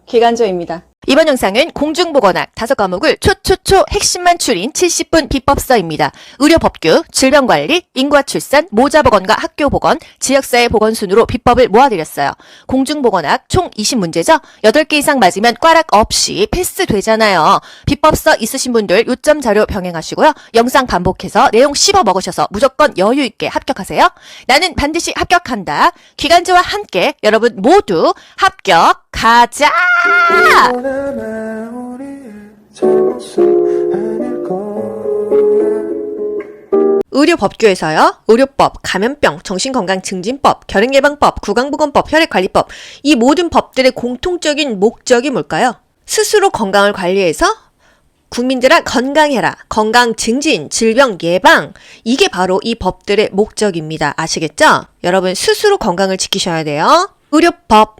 기간조입니다. 이번 영상은 공중보건학 5과목을 초초초 핵심만 추린 70분 비법서입니다. 의료법규, 질병관리, 인구와 출산, 모자보건과 학교보건, 지역사회 보건 순으로 비법을 모아드렸어요. 공중보건학 총 20문제죠? 8개 이상 맞으면 꽈락 없이 패스되잖아요. 비법서 있으신 분들 요점 자료 병행하시고요. 영상 반복해서 내용 씹어 먹으셔서 무조건 여유있게 합격하세요. 나는 반드시 합격한다. 기간조와 함께 여러분 모두 합격하자! 의료법규에서요. 의료법, 감염병, 정신건강증진법, 결핵예방법, 구강보건법, 혈액관리법 이 모든 법들의 공통적인 목적이 뭘까요? 스스로 건강을 관리해서 국민들아 건강해라, 건강 증진, 질병 예방 이게 바로 이 법들의 목적입니다. 아시겠죠? 여러분 스스로 건강을 지키셔야 돼요. 의료법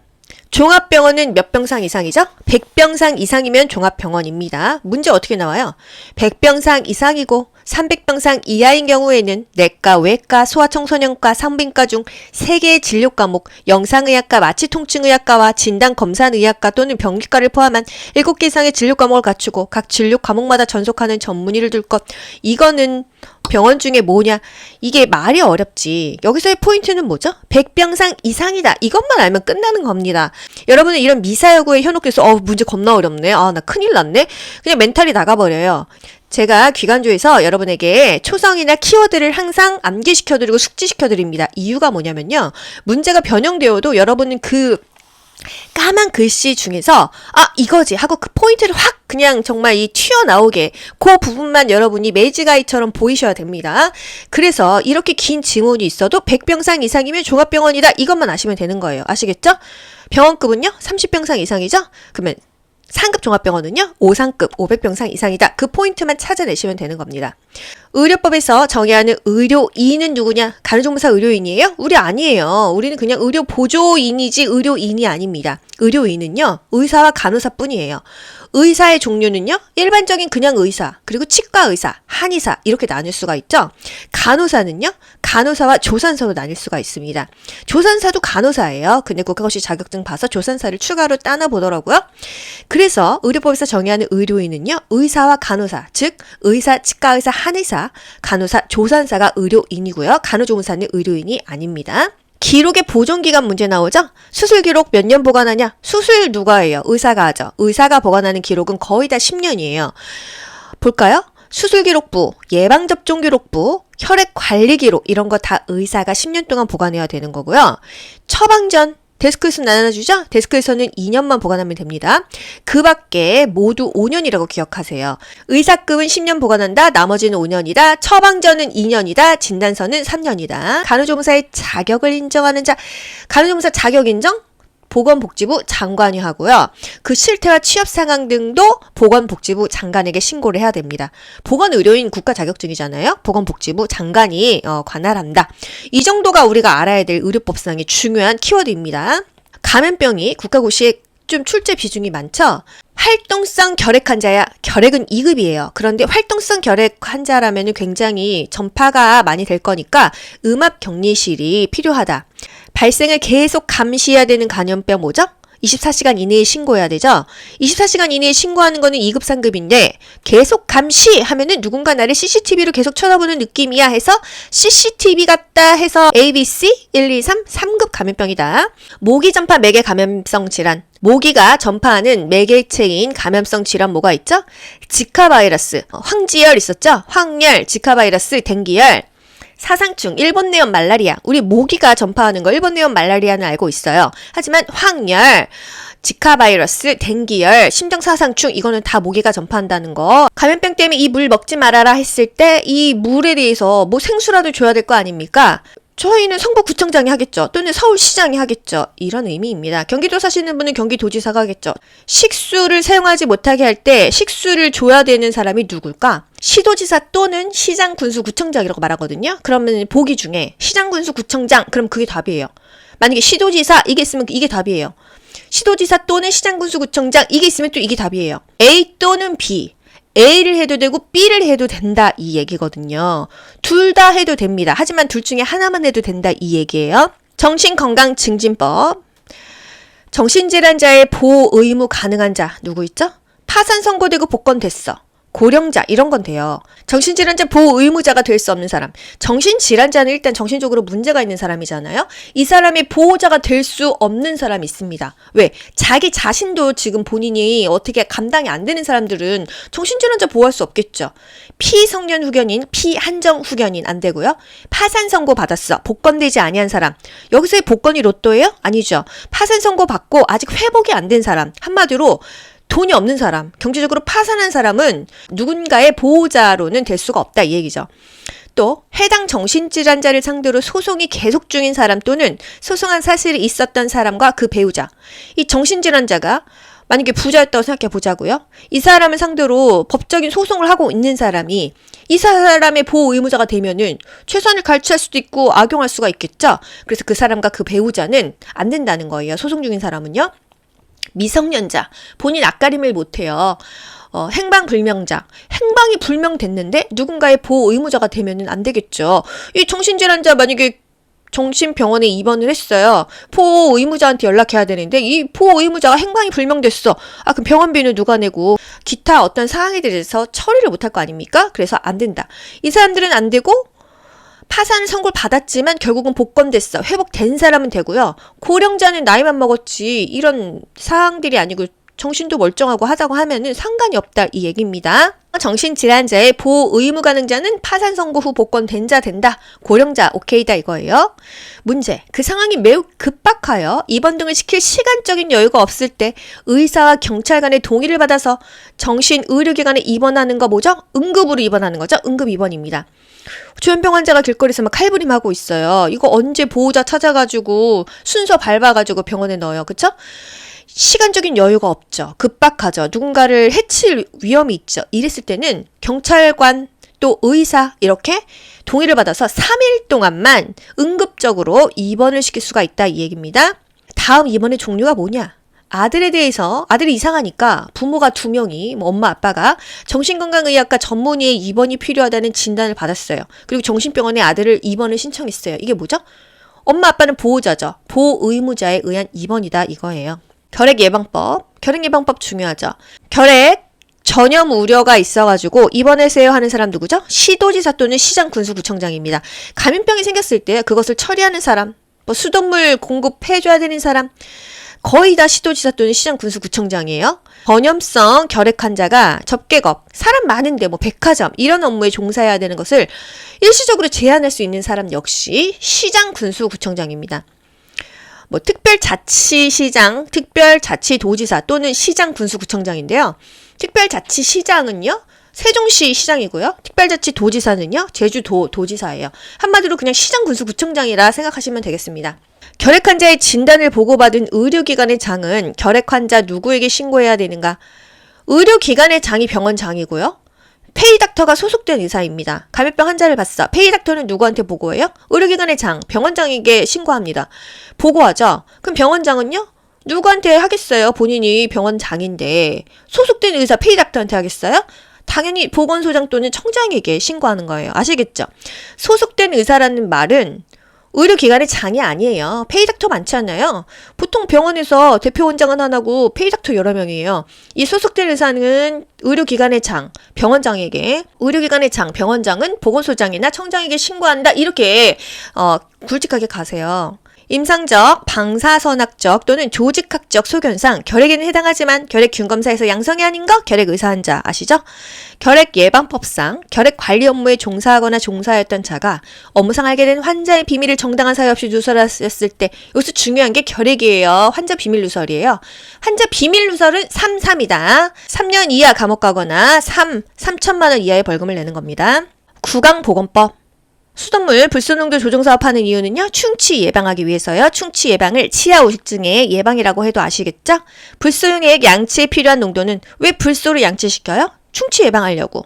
종합병원은 몇 병상 이상이죠? 100병상 이상이면 종합병원입니다. 문제 어떻게 나와요? 100병상 이상이고 300병상 이하인 경우에는 내과, 외과, 소아청소년과, 산부인과 중 3개의 진료 과목, 영상의학과, 마취통증의학과와 진단검사의학과 또는 병기과를 포함한 7개 이상의 진료 과목을 갖추고 각 진료 과목마다 전속하는 전문의를 둘 것. 이거는 병원 중에 뭐냐? 이게 말이 어렵지. 여기서의 포인트는 뭐죠? 100병상 이상이다. 이것만 알면 끝나는 겁니다. 여러분은 이런 미사여구에 현혹돼서 문제 겁나 어렵네. 나 큰일 났네. 그냥 멘탈이 나가버려요. 제가 기간조에서 여러분에게 초성이나 키워드를 항상 암기시켜드리고 숙지시켜드립니다. 이유가 뭐냐면요. 문제가 변형되어도 여러분은 그 까만 글씨 중에서 이거지 하고 그 포인트를 확 그냥 정말 이 튀어나오게 그 부분만 여러분이 매지가이처럼 보이셔야 됩니다. 그래서 이렇게 긴 지문이 있어도 100병상 이상이면 종합병원이다 이것만 아시면 되는 거예요. 아시겠죠? 병원급은요 30병상 이상이죠? 그러면 상급 종합병원은요 5상급 500병상 이상이다. 그 포인트만 찾아내시면 되는 겁니다. 의료법에서 정의하는 의료인은 누구냐? 간호조무사 의료인이에요? 우리 아니에요. 우리는 그냥 의료보조인이지 의료인이 아닙니다. 의료인은요 의사와 간호사뿐이에요. 의사의 종류는요 일반적인 그냥 의사, 그리고 치과의사, 한의사 이렇게 나눌 수가 있죠. 간호사는요 간호사와 조산사로 나뉠 수가 있습니다. 조산사도 간호사예요. 근데 국가고시 자격증 봐서 조산사를 추가로 따나 보더라고요. 그래서 의료법에서 정의하는 의료인은요 의사와 간호사, 즉 의사, 치과의사, 한의사, 간호사, 조산사가 의료인이고요. 간호조무사는 의료인이 아닙니다. 기록의 보존기간 문제 나오죠? 수술 기록 몇 년 보관하냐? 수술 누가 해요? 의사가 하죠. 의사가 보관하는 기록은 거의 다 10년이에요. 볼까요? 수술기록부, 예방접종기록부, 혈액관리기록 이런 거 다 의사가 10년 동안 보관해야 되는 거고요. 처방전 데스크에서 나눠주죠? 데스크에서는 2년만 보관하면 됩니다. 그 밖에 모두 5년이라고 기억하세요. 의사급은 10년 보관한다. 나머지는 5년이다. 처방전은 2년이다. 진단서는 3년이다. 간호조무사의 자격을 인정하는 자. 간호조무사 자격 인정? 보건복지부 장관이 하고요. 그 실태와 취업 상황 등도 보건복지부 장관에게 신고를 해야 됩니다. 보건의료인 국가 자격증이잖아요. 보건복지부 장관이 관할한다. 이 정도가 우리가 알아야 될 의료법상의 중요한 키워드입니다. 감염병이 국가고시에 좀 출제 비중이 많죠. 활동성 결핵 환자야. 결핵은 2급이에요. 그런데 활동성 결핵 환자라면 굉장히 전파가 많이 될 거니까 음압 격리실이 필요하다. 발생을 계속 감시해야 되는 감염병 뭐죠? 24시간 이내에 신고해야 되죠? 24시간 이내에 신고하는 거는 2급, 3급인데 계속 감시하면은 누군가 나를 CCTV로 계속 쳐다보는 느낌이야 해서 CCTV 같다 해서 ABC 1, 2, 3, 3급 감염병이다. 모기 전파 매개 감염성 질환. 모기가 전파하는 매개체인 감염성 질환 뭐가 있죠? 지카 바이러스, 황지열 있었죠? 황열, 지카 바이러스, 댕기열. 사상충, 일본 내염 말라리아. 우리 모기가 전파하는 거 일본 내염 말라리아는 알고 있어요. 하지만 황열, 지카 바이러스, 댕기열, 심정사상충 이거는 다 모기가 전파한다는 거. 감염병 때문에 이 물 먹지 말아라 했을 때 이 물에 대해서 뭐 생수라도 줘야 될 거 아닙니까? 저희는 성북구청장이 하겠죠. 또는 서울시장이 하겠죠. 이런 의미입니다. 경기도 사시는 분은 경기도지사가 하겠죠. 식수를 사용하지 못하게 할 때 식수를 줘야 되는 사람이 누굴까? 시도지사 또는 시장, 군수, 구청장이라고 말하거든요. 그러면 보기 중에 시장, 군수, 구청장 그럼 그게 답이에요. 만약에 시도지사 이게 있으면 이게 답이에요. 시도지사 또는 시장, 군수, 구청장 이게 있으면 또 이게 답이에요. A 또는 B. A를 해도 되고 B를 해도 된다 이 얘기거든요. 둘 다 해도 됩니다. 하지만 둘 중에 하나만 해도 된다 이 얘기예요. 정신건강증진법. 정신질환자의 보호 의무 가능한 자 누구 있죠? 파산 선고되고 복권됐어. 고령자 이런 건 돼요. 정신질환자 보호 의무자가 될 수 없는 사람. 정신질환자는 일단 정신적으로 문제가 있는 사람이잖아요. 이 사람의 보호자가 될 수 없는 사람이 있습니다. 왜? 자기 자신도 지금 본인이 어떻게 감당이 안 되는 사람들은 정신질환자 보호할 수 없겠죠. 피성년 후견인, 피한정 후견인 안 되고요. 파산 선고 받았어. 복권되지 아니한 사람. 여기서의 복권이 로또예요? 아니죠. 파산 선고 받고 아직 회복이 안 된 사람. 한마디로 돈이 없는 사람, 경제적으로 파산한 사람은 누군가의 보호자로는 될 수가 없다 이 얘기죠. 또 해당 정신질환자를 상대로 소송이 계속 중인 사람 또는 소송한 사실이 있었던 사람과 그 배우자. 이 정신질환자가 만약에 부자였다고 생각해 보자고요. 이 사람을 상대로 법적인 소송을 하고 있는 사람이 이 사람의 보호 의무자가 되면은 최선을 갈취할 수도 있고 악용할 수가 있겠죠. 그래서 그 사람과 그 배우자는 안 된다는 거예요. 소송 중인 사람은요. 미성년자, 본인 앞가림을 못해요. 행방불명자, 행방이 불명됐는데 누군가의 보호 의무자가 되면은 안 되겠죠. 이 정신질환자 만약에 정신병원에 입원을 했어요. 보호 의무자한테 연락해야 되는데 이 보호 의무자가 행방이 불명됐어. 그럼 병원비는 누가 내고 기타 어떤 사항에 대해서 처리를 못할 거 아닙니까? 그래서 안 된다. 이 사람들은 안 되고 파산 선고를 받았지만 결국은 복권됐어. 회복된 사람은 되고요. 고령자는 나이만 먹었지 이런 사항들이 아니고 정신도 멀쩡하고 하다고 하면은 상관이 없다 이 얘기입니다. 정신질환자의 보호 의무 가능자는 파산 선고 후 복권된 자 된다. 고령자 오케이다 이거예요. 문제. 그 상황이 매우 급박하여 입원 등을 시킬 시간적인 여유가 없을 때 의사와 경찰 간의 동의를 받아서 정신의료기관에 입원하는 거 뭐죠? 응급으로 입원하는 거죠. 응급 입원입니다. 조현병 환자가 길거리에서 막 칼부림하고 있어요. 이거 언제 보호자 찾아가지고 순서 밟아가지고 병원에 넣어요. 그쵸? 시간적인 여유가 없죠. 급박하죠. 누군가를 해칠 위험이 있죠. 이랬을 때는 경찰관 또 의사 이렇게 동의를 받아서 3일 동안만 응급적으로 입원을 시킬 수가 있다 이 얘기입니다. 다음 입원의 종류가 뭐냐? 아들에 대해서 아들이 이상하니까 부모가 2명이 엄마 아빠가 정신건강의학과 전문의의 입원이 필요하다는 진단을 받았어요. 그리고 정신병원에 아들을 입원을 신청했어요. 이게 뭐죠? 엄마 아빠는 보호자죠. 보호의무자에 의한 입원이다 이거예요. 결핵예방법. 결핵예방법 중요하죠. 결핵 전염 우려가 있어가지고 입원하세요 하는 사람 누구죠? 시도지사 또는 시장군수구청장입니다. 감염병이 생겼을 때 그것을 처리하는 사람, 수돗물 공급해줘야 되는 사람 거의 다 시도지사 또는 시장군수구청장이에요. 전염성 결핵 환자가 접객업, 사람 많은데 백화점 이런 업무에 종사해야 되는 것을 일시적으로 제한할 수 있는 사람 역시 시장군수구청장입니다. 특별자치시장, 특별자치도지사 또는 시장군수구청장인데요. 특별자치시장은요. 세종시 시장이고요. 특별자치도지사는요. 제주도 도지사예요. 한마디로 그냥 시장군수구청장이라 생각하시면 되겠습니다. 결핵 환자의 진단을 보고받은 의료기관의 장은 결핵 환자 누구에게 신고해야 되는가? 의료기관의 장이 병원장이고요. 페이닥터가 소속된 의사입니다. 감염병 환자를 봤어. 페이닥터는 누구한테 보고해요? 의료기관의 장, 병원장에게 신고합니다. 보고하죠. 그럼 병원장은요? 누구한테 하겠어요? 본인이 병원장인데 소속된 의사 페이닥터한테 하겠어요? 당연히 보건소장 또는 청장에게 신고하는 거예요. 아시겠죠? 소속된 의사라는 말은 의료기관의 장이 아니에요. 페이닥터 많지 않나요? 보통 병원에서 대표 원장은 하나고 페이닥터 여러 명이에요. 이 소속된 의사는 의료기관의 장, 병원장에게, 의료기관의 장, 병원장은 보건소장이나 청장에게 신고한다. 이렇게 굵직하게 가세요. 임상적, 방사선학적 또는 조직학적 소견상 결핵에는 해당하지만 결핵균 검사에서 양성이 아닌 거 결핵 의사 환자 아시죠? 결핵 예방법상 결핵 관리 업무에 종사하거나 종사하였던 자가 업무상 알게 된 환자의 비밀을 정당한 사유 없이 누설하였을 때 여기서 중요한 게 결핵이에요. 환자 비밀 누설이에요. 환자 비밀 누설은 3이다. 3년 이하 감옥 가거나 3천만 원 이하의 벌금을 내는 겁니다. 구강보건법. 수돗물 불소농도 조정사업 하는 이유는요. 충치 예방하기 위해서요. 충치 예방을 치아 우식증의 예방이라고 해도 아시겠죠? 불소용액 양치에 필요한 농도는 왜 불소를 양치시켜요? 충치 예방하려고.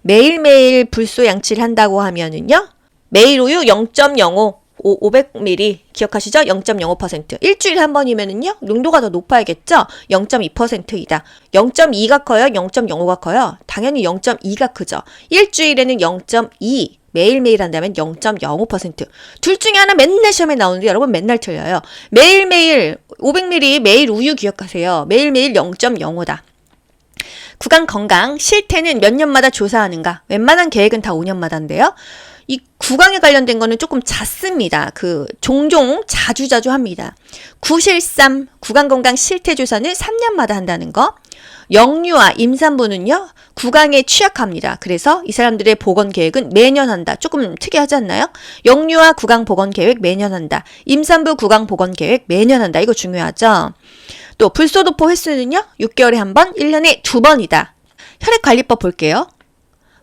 매일매일 불소 양치를 한다고 하면은요. 매일 우유 0.05 500ml 기억하시죠? 0.05%. 일주일에 한 번이면은요. 농도가 더 높아야겠죠? 0.2%이다. 0.2가 커요? 0.05가 커요? 당연히 0.2가 크죠. 일주일에는 0.2 매일매일 한다면 0.05%. 둘 중에 하나 맨날 시험에 나오는데 여러분 맨날 틀려요. 매일매일 500ml 매일 우유 기억하세요. 매일매일 0.05다. 구강 건강 실태는 몇 년마다 조사하는가? 웬만한 계획은 다 5년마다인데요. 이 구강에 관련된 거는 조금 잦습니다. 종종 자주 합니다. 구실삼 구강건강 실태조사는 3년마다 한다는 거. 영유아, 임산부는요, 구강에 취약합니다. 그래서 이 사람들의 보건 계획은 매년 한다. 조금 특이하지 않나요? 영유아 구강 보건 계획 매년 한다. 임산부 구강 보건 계획 매년 한다. 이거 중요하죠? 또 불소도포 횟수는요, 6개월에 한 번, 1년에 2번이다. 혈액관리법 볼게요.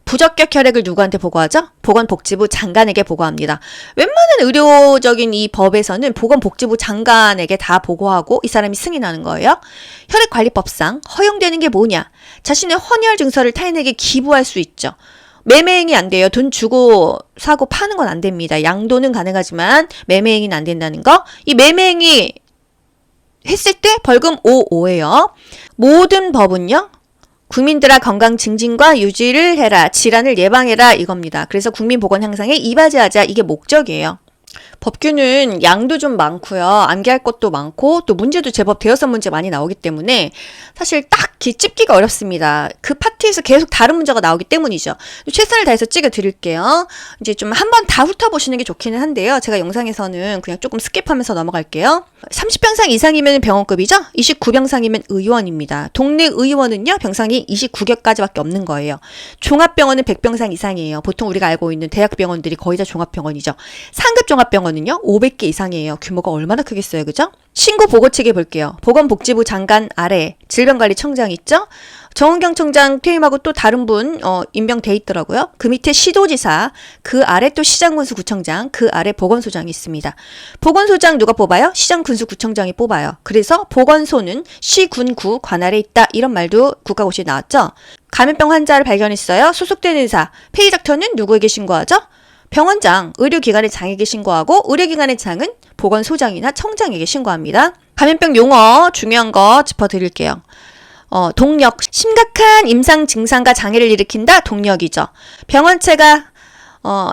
부적격 혈액을 누구한테 보고하죠? 보건복지부 장관에게 보고합니다. 웬만한 의료적인 이 법에서는 보건복지부 장관에게 다 보고하고 이 사람이 승인하는 거예요. 혈액관리법상 허용되는 게 뭐냐? 자신의 헌혈 증서를 타인에게 기부할 수 있죠. 매매행위 안 돼요. 돈 주고 사고 파는 건 안 됩니다. 양도는 가능하지만 매매행위는 안 된다는 거. 이 매매행위 했을 때 벌금 5예요. 모든 법은요, 국민들아 건강 증진과 유지를 해라. 질환을 예방해라. 이겁니다. 그래서 국민 보건 향상에 이바지하자. 이게 목적이에요. 법규는 양도 좀 많고요. 암기할 것도 많고 또 문제도 제법 대여섯 문제 많이 나오기 때문에 사실 딱히 찝기가 어렵습니다. 그 파트에서 계속 다른 문제가 나오기 때문이죠. 최선을 다해서 찍어 드릴게요. 이제 좀 한번 다 훑어보시는 게 좋기는 한데요. 제가 영상에서는 그냥 조금 스킵하면서 넘어갈게요. 30병상 이상이면 병원급이죠. 29병상이면 의원입니다. 동네 의원은요, 병상이 29개까지밖에 없는 거예요. 종합병원은 100병상 이상이에요. 보통 우리가 알고 있는 대학병원들이 거의 다 종합병원이죠. 상급 종합병원은요, 500개 이상이에요. 규모가 얼마나 크겠어요, 그죠? 신고 보고 체계 볼게요. 보건복지부 장관 아래 질병관리청장 있죠? 정은경 청장 퇴임하고 또 다른 분 임명돼 있더라고요. 그 밑에 시도지사, 그 아래 또 시장군수구청장, 그 아래 보건소장이 있습니다. 보건소장 누가 뽑아요? 시장군수구청장이 뽑아요. 그래서 보건소는 시군구 관할에 있다. 이런 말도 국가고시에 나왔죠. 감염병 환자를 발견했어요. 소속된 의사, 폐의닥터는 누구에게 신고하죠? 병원장, 의료기관의 장에게 신고하고 의료기관의 장은 보건소장이나 청장에게 신고합니다. 감염병 용어 중요한 거 짚어드릴게요. 동력, 심각한 임상 증상과 장애를 일으킨다. 동력이죠. 병원체가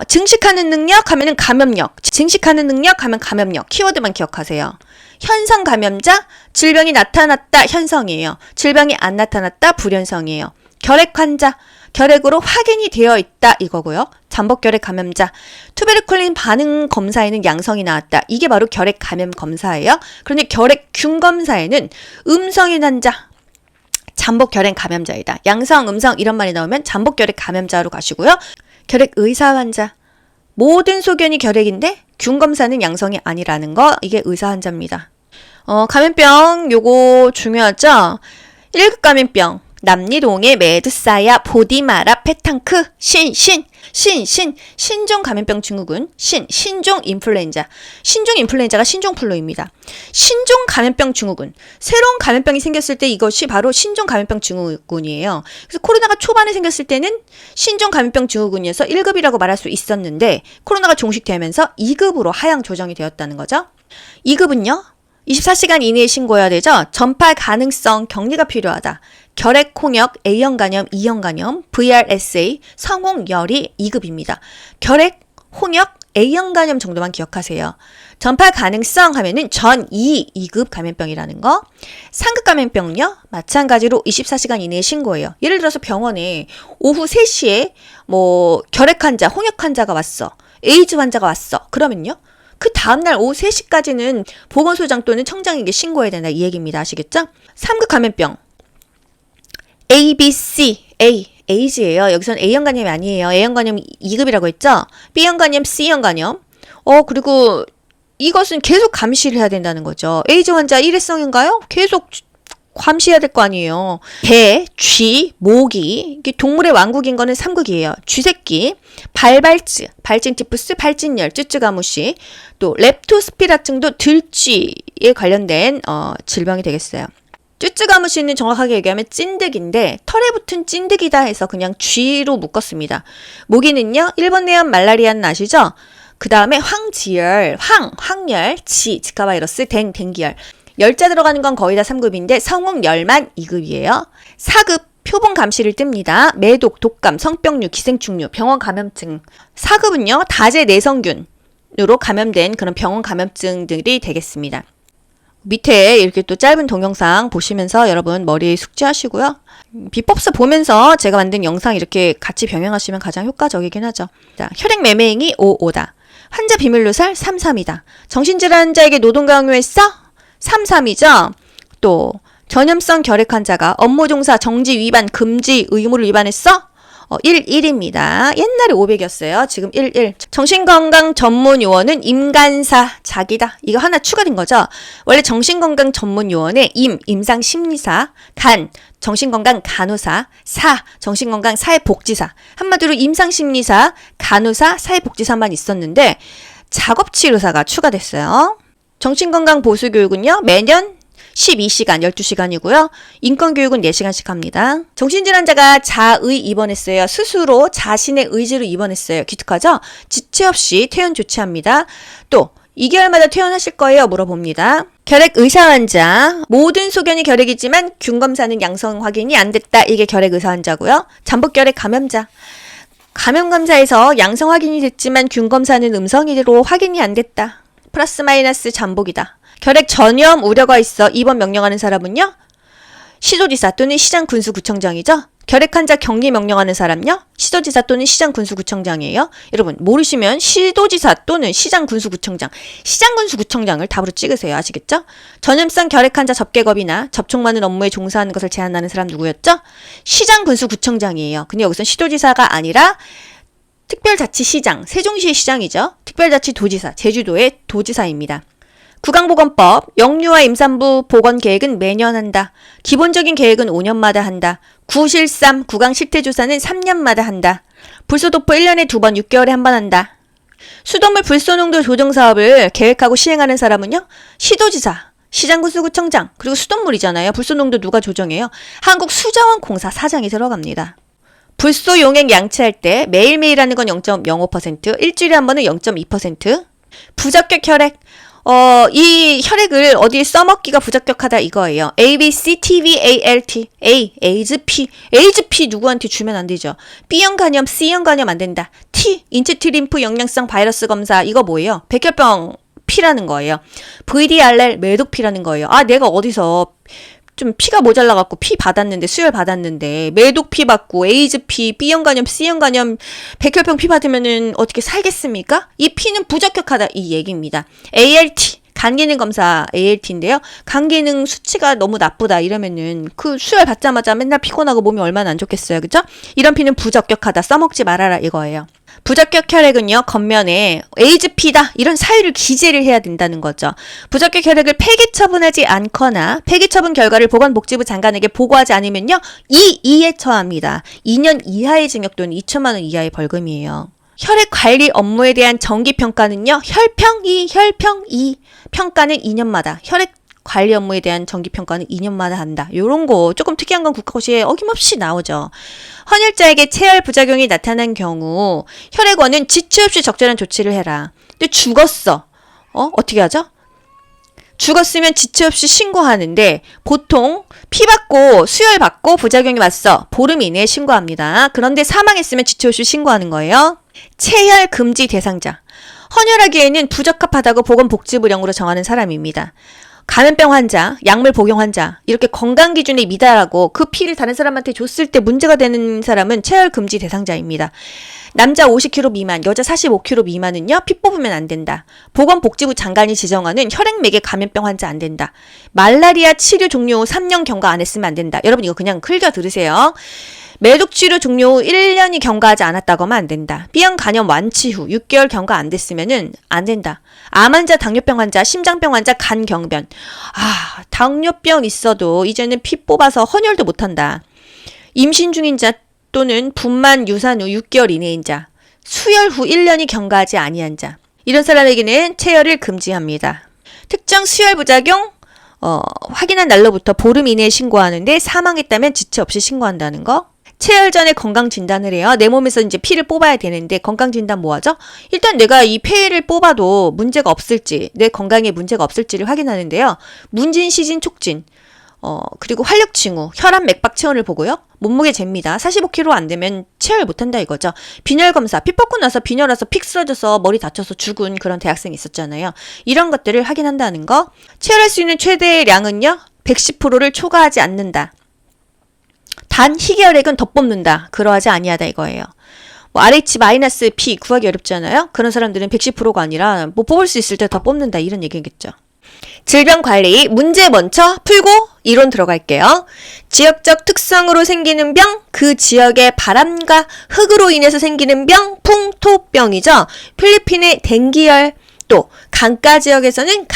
증식하는 능력 하면은 감염력, 증식하는 능력 하면 감염력. 키워드만 기억하세요. 현성 감염자, 질병이 나타났다. 현성이에요. 질병이 안 나타났다. 불현성이에요. 결핵 환자, 결핵으로 확인이 되어 있다. 이거고요. 잠복결핵 감염자, 투베르클린 반응 검사에는 양성이 나왔다. 이게 바로 결핵 감염 검사예요. 그런데 결핵균 검사에는 음성인 환자, 잠복결핵 감염자이다. 양성, 음성 이런 말이 나오면 잠복결핵 감염자로 가시고요. 결핵 의사 환자, 모든 소견이 결핵인데 균 검사는 양성이 아니라는 거, 이게 의사 환자입니다. 감염병 요거 중요하죠? 1급 감염병, 남리동의 메두사야, 보디마라, 페탕크, 신종 감염병 증후군, 신종 인플루엔자. 신종 인플루엔자가 신종플루입니다. 신종 감염병 증후군. 새로운 감염병이 생겼을 때 이것이 바로 신종 감염병 증후군이에요. 그래서 코로나가 초반에 생겼을 때는 신종 감염병 증후군이어서 1급이라고 말할 수 있었는데 코로나가 종식되면서 2급으로 하향 조정이 되었다는 거죠. 2급은요, 24시간 이내에 신고해야 되죠. 전파 가능성 격리가 필요하다. 결핵, 홍역, A형 간염, E형 간염, VRSA, 성홍, 열이 2급입니다. 결핵, 홍역, A형 간염 정도만 기억하세요. 전파 가능성 하면은 전 2급 감염병이라는 거. 상급 감염병은요, 마찬가지로 24시간 이내에 신고해요. 예를 들어서 병원에 오후 3시에 결핵 환자, 홍역 환자가 왔어. 에이즈 환자가 왔어. 그러면요, 그 다음날 오후 3시까지는 보건소장 또는 청장에게 신고해야 된다. 이 얘기입니다. 아시겠죠? 3급 감염병. A, B, C, A예요. 여기서는 A형 간염이 아니에요. A형 간염 2급이라고 했죠? B형 간염, C형 간염. 그리고 이것은 계속 감시를 해야 된다는 거죠. 에이즈 환자 일회성인가요? 계속 감시해야 될 거 아니에요. 개, 쥐, 모기, 이게 동물의 왕국인 거는 3급이에요. 쥐새끼, 발발증, 발진티푸스, 발진열, 쯔쯔가무시, 또 렙토스피라증도 들쥐에 관련된 질병이 되겠어요. 쯔쯔가무시는 정확하게 얘기하면 찐득인데 털에 붙은 찐득이다 해서 그냥 쥐로 묶었습니다. 모기는요, 일본 내염 말라리아는 아시죠? 그 다음에 황지열, 황열, 지카바이러스, 댕기열. 열자 들어가는 건 거의 다 3급인데 성홍열만 2급이에요. 4급 표본 감시를 뜹니다. 매독, 독감, 성병류, 기생충류, 병원 감염증. 4급은요, 다제 내성균으로 감염된 그런 병원 감염증들이 되겠습니다. 밑에 이렇게 또 짧은 동영상 보시면서 여러분 머리 숙지하시고요. 비법서 보면서 제가 만든 영상 이렇게 같이 병행하시면 가장 효과적이긴 하죠. 자, 혈액 매매행위 55다. 환자 비밀 누설 33이다. 정신질환 환자에게 노동 강요했어? 33이죠. 또 전염성 결핵 환자가 업무 종사 정지 위반 금지 의무를 위반했어? 11입니다. 옛날에 500이었어요. 지금 11. 정신건강 전문 요원은 임간사 자기다. 이거 하나 추가된 거죠. 원래 정신건강 전문 요원에 임상심리사, 간, 정신건강 간호사, 사, 정신건강 사회복지사. 한마디로 임상심리사, 간호사, 사회복지사만 있었는데 작업치료사가 추가됐어요. 정신건강 보수교육은요. 매년 12시간, 12시간이고요. 인권교육은 4시간씩 합니다. 정신질환자가 자의 입원했어요. 스스로 자신의 의지로 입원했어요. 기특하죠? 지체 없이 퇴원 조치합니다. 또 2개월마다 퇴원하실 거예요? 물어봅니다. 결핵 의사 환자. 모든 소견이 결핵이지만 균 검사는 양성 확인이 안 됐다. 이게 결핵 의사 환자고요. 잠복결핵 감염자. 감염 검사에서 양성 확인이 됐지만 균 검사는 음성이로 확인이 안 됐다. 플러스 마이너스 잠복이다. 결핵 전염 우려가 있어 입원 명령하는 사람은요? 시도지사 또는 시장군수구청장이죠? 결핵 환자 격리 명령하는 사람요? 시도지사 또는 시장군수구청장이에요. 여러분 모르시면 시도지사 또는 시장군수구청장, 시장군수구청장을 답으로 찍으세요. 아시겠죠? 전염성 결핵 환자 접객업이나 접촉 많은 업무에 종사하는 것을 제한하는 사람 누구였죠? 시장군수구청장이에요. 근데 여기서 시도지사가 아니라 특별자치시장, 세종시의 시장이죠. 특별자치도지사, 제주도의 도지사입니다. 구강보건법, 영유아 임산부 보건계획은 매년 한다. 기본적인 계획은 5년마다 한다. 구실삼, 구강실태조사는 3년마다 한다. 불소도포 1년에 2번, 6개월에 한 번 한다. 수돗물 불소농도 조정사업을 계획하고 시행하는 사람은요? 시도지사, 시장군수구청장, 그리고 수돗물이잖아요. 불소농도 누가 조정해요? 한국수자원공사 사장이 들어갑니다. 불소 용액 양치할 때 매일매일 하는 건 0.05%, 일주일에 한 번은 0.2%. 부적격 혈액. 이 혈액을 어디에 써먹기가 부적격하다 이거예요. A, B, C, T, V, A, L, T. A, 에이즈, P. 에이즈, P 누구한테 주면 안 되죠. B형 간염, C형 간염 안 된다. T, 인체 트림프 영양성 바이러스 검사. 이거 뭐예요? 백혈병 P라는 거예요. VDRL 매독 P라는 거예요. 아, 내가 어디서 좀 피가 모자라갖고 피 받았는데, 수혈 받았는데, 매독 피 받고, 에이즈 피, B형 간염, C형 간염, 백혈병 피 받으면은 어떻게 살겠습니까? 이 피는 부적격하다, 이 얘기입니다. ALT, 간기능 검사 ALT인데요. 간기능 수치가 너무 나쁘다, 이러면은, 그 수혈 받자마자 맨날 피곤하고 몸이 얼마나 안 좋겠어요, 그죠? 이런 피는 부적격하다, 써먹지 말아라, 이거예요. 부적격 혈액은요, 겉면에 에이즈피다 이런 사유를 기재를 해야 된다는 거죠. 부적격 혈액을 폐기 처분하지 않거나 폐기 처분 결과를 보건복지부 장관에게 보고하지 않으면요, 이에 처합니다. 2년 이하의 징역 또는 2천만 원 이하의 벌금이에요. 혈액 관리 업무에 대한 정기평가는요, 혈평 2 평가는 2년마다, 혈액 관리 업무에 대한 정기평가는 2년마다 한다. 요런 거 조금 특이한 건 국가고시에 어김없이 나오죠. 헌혈자에게 체열 부작용이 나타난 경우 혈액원은 지체 없이 적절한 조치를 해라. 근데 죽었어. 어떻게 하죠? 죽었으면 지체 없이 신고하는데 보통 피 받고 수혈 받고 부작용이 왔어. 보름 이내에 신고합니다. 그런데 사망했으면 지체 없이 신고하는 거예요. 체혈 금지 대상자. 헌혈하기에는 부적합하다고 보건복지부령으로 정하는 사람입니다. 감염병 환자, 약물 복용 환자, 이렇게 건강 기준에 미달하고 그 피를 다른 사람한테 줬을 때 문제가 되는 사람은 체열 금지 대상자입니다. 남자 50kg 미만, 여자 45kg 미만은요, 피 뽑으면 안 된다. 보건복지부 장관이 지정하는 혈액맥의 감염병 환자 안 된다. 말라리아 치료 종료 후 3년 경과 안 했으면 안 된다. 여러분 이거 그냥 흘겨 들으세요. 매독 치료 종료 후 1년이 경과하지 않았다고 하면 안 된다. B형 간염 완치 후 6개월 경과 안 됐으면은 안 된다. 암 환자, 당뇨병 환자, 심장병 환자, 간경변. 아, 당뇨병 있어도 이제는 피 뽑아서 헌혈도 못 한다. 임신 중인 자 또는 분만 유산 후 6개월 이내인 자, 수혈 후 1년이 경과하지 아니한 자. 이런 사람에게는 체혈을 금지합니다. 특정 수혈 부작용 확인한 날로부터 보름 이내에 신고하는데 사망했다면 지체 없이 신고한다는 거. 체열 전에 건강 진단을 해요. 내 몸에서 이제 피를 뽑아야 되는데 건강 진단 뭐 하죠? 일단 내가 이 폐를 뽑아도 문제가 없을지, 내 건강에 문제가 없을지를 확인하는데요. 문진, 시진, 촉진. 그리고 활력 징후, 혈압 맥박 체온을 보고요. 몸무게 잽니다. 45kg 안 되면 체열 못한다 이거죠. 빈혈 검사, 피 뽑고 나서 빈혈 와서 픽 쓰러져서 머리 다쳐서 죽은 그런 대학생이 있었잖아요. 이런 것들을 확인한다는 거. 체열할 수 있는 최대량은요. 110%를 초과하지 않는다. 단 희귀혈액은 더 뽑는다. 그러하지 아니하다 이거예요. RH-P 구하기 어렵잖아요. 그런 사람들은 110%가 아니라 뽑을 수 있을 때 더 뽑는다 이런 얘기겠죠. 질병 관리 문제 먼저 풀고 이론 들어갈게요. 지역적 특성으로 생기는 병, 그 지역의 바람과 흙으로 인해서 생기는 병, 풍토병이죠. 필리핀의 댕기열, 또 강가 지역에서는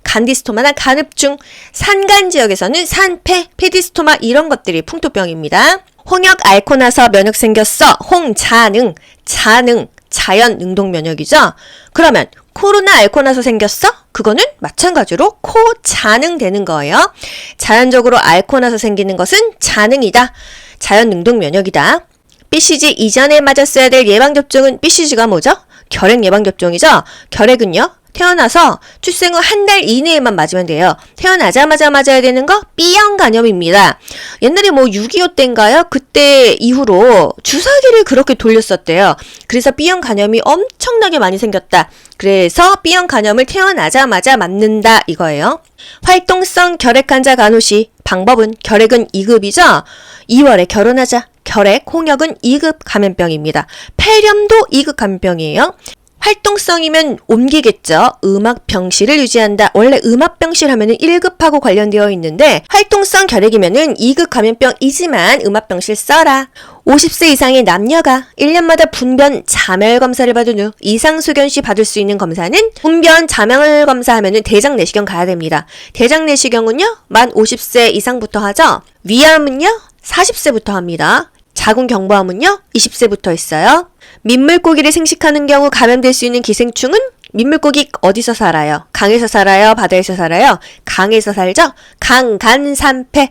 간디스토마나 간흡충, 산간 지역에서는 산패, 페디스토마 이런 것들이 풍토병입니다. 홍역 앓고 나서 면역 생겼어. 홍자능, 자연 능동 면역이죠. 그러면 코로나 앓고 나서 생겼어? 그거는 마찬가지로 코자능 되는 거예요. 자연적으로 앓고 나서 생기는 것은 자능이다. 자연 능동 면역이다. BCG 이전에 맞았어야 될 예방접종은 BCG가 뭐죠? 결핵 예방접종이죠. 결핵은요. 태어나서 출생 후 한 달 이내에만 맞으면 돼요. 태어나자마자 맞아야 되는 거 B형 간염입니다. 옛날에 6.25 때인가요? 그때 이후로 주사기를 그렇게 돌렸었대요. 그래서 B형 간염이 엄청나게 많이 생겼다. 그래서 B형 간염을 태어나자마자 맞는다 이거예요. 활동성 결핵 환자 간호 시 방법은 결핵은 2급이죠. 2월에 결혼하자. 결핵, 홍역은 2급 감염병입니다. 폐렴도 2급 감염병이에요. 활동성이면 옮기겠죠. 음압병실을 유지한다. 원래 음압병실 하면은 1급하고 관련되어 있는데 활동성 결핵이면은 2급 감염병이지만 음압병실 써라. 50세 이상의 남녀가 1년마다 분변 자멸 검사를 받은 후 이상소견 시 받을 수 있는 검사는 분변 자멸 검사하면은 대장 내시경 가야 됩니다. 대장 내시경은요. 만 50세 이상부터 하죠. 위암은요. 40세부터 합니다. 자궁경부암은요. 20세부터 있어요. 민물고기를 생식하는 경우 감염될 수 있는 기생충은 민물고기 어디서 살아요? 강에서 살아요? 바다에서 살아요? 강에서 살죠? 간산패.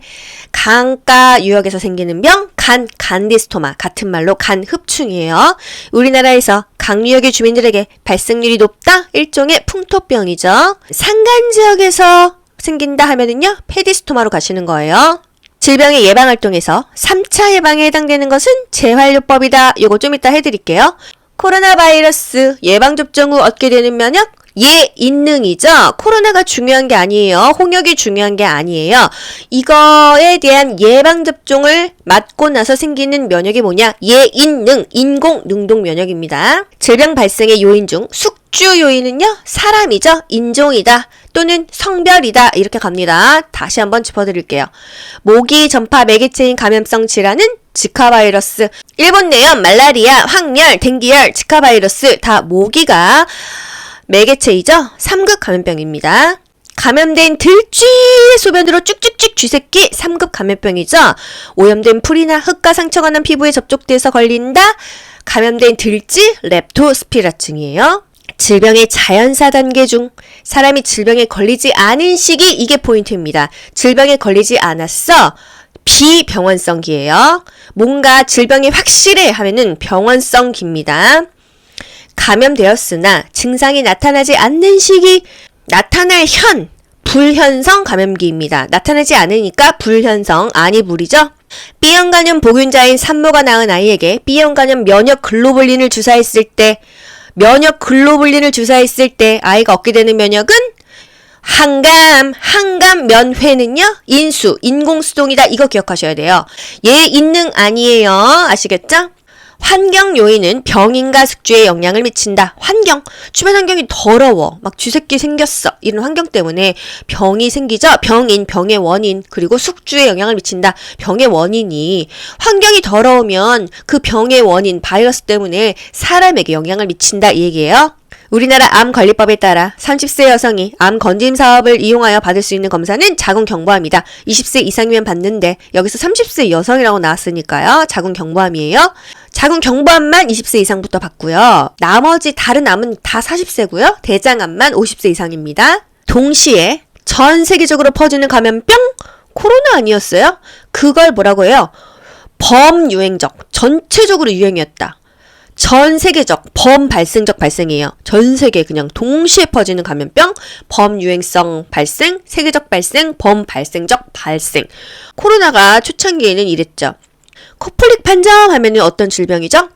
강가 유역에서 생기는 병, 간디스토마. 같은 말로 간흡충이에요. 우리나라에서 강유역의 주민들에게 발생률이 높다? 일종의 풍토병이죠. 산간 지역에서 생긴다 하면은요, 페디스토마로 가시는 거예요. 질병의 예방활동에서 3차 예방에 해당되는 것은 재활요법이다. 요거 좀 이따 해드릴게요. 코로나 바이러스 예방접종 후 얻게 되는 면역? 예인능이죠. 코로나가 중요한 게 아니에요. 홍역이 중요한 게 아니에요. 이거에 대한 예방접종을 맞고 나서 생기는 면역이 뭐냐? 예인능, 인공능동 면역입니다. 질병 발생의 요인 중 숙주 요인은요. 사람이죠. 인종이다. 또는 성별이다. 이렇게 갑니다. 다시 한번 짚어드릴게요. 모기 전파 매개체인 감염성 질환은 지카 바이러스, 일본 내염, 말라리아, 황열, 댕기열, 지카 바이러스 다 모기가 매개체이죠. 3급 감염병입니다. 감염된 들쥐의 소변으로 쭉쭉쭉 쥐새끼 3급 감염병이죠. 오염된 풀이나 흙과 상처가 난 피부에 접촉돼서 걸린다. 감염된 들쥐 렙토스피라증이에요. 질병의 자연사 단계 중 사람이 질병에 걸리지 않은 시기 이게 포인트입니다. 질병에 걸리지 않았어. 비병원성기예요. 뭔가 질병이 확실해 하면은 병원성기입니다. 감염되었으나 증상이 나타나지 않는 시기 나타날 현 불현성 감염기입니다. 나타나지 않으니까 불현성 아니 불이죠. B형 간염 복균자인 산모가 낳은 아이에게 B형 간염 면역 글로불린을 주사했을 때 아이가 얻게 되는 면역은 항감 면회는요 인수 인공수동이다. 이거 기억하셔야 돼요. 예인능 아니에요. 아시겠죠? 환경 요인은 병인과 숙주에 영향을 미친다. 환경, 주변 환경이 더러워. 막 쥐새끼 생겼어. 이런 환경 때문에 병이 생기죠. 병의 원인, 그리고 숙주에 영향을 미친다. 병의 원인이 환경이 더러우면 그 병의 원인, 바이러스 때문에 사람에게 영향을 미친다. 이 얘기예요. 우리나라 암관리법에 따라 30세 여성이 암 건짐 사업을 이용하여 받을 수 있는 검사는 자궁경부암이다. 20세 이상이면 받는데 여기서 30세 여성이라고 나왔으니까요. 자궁경부암이에요. 자궁경부암만 20세 이상부터 받고요. 나머지 다른 암은 다 40세고요. 대장암만 50세 이상입니다. 동시에 전 세계적으로 퍼지는 감염병? 코로나 아니었어요? 그걸 뭐라고 해요? 범유행적, 전체적으로 유행이었다. 전 세계적 범발생적 발생이에요. 전 세계 그냥 동시에 퍼지는 감염병, 범유행성 발생, 세계적 발생, 범발생적 발생. 코로나가 초창기에는 이랬죠. 코플릭 판정 하면은 어떤 질병이죠?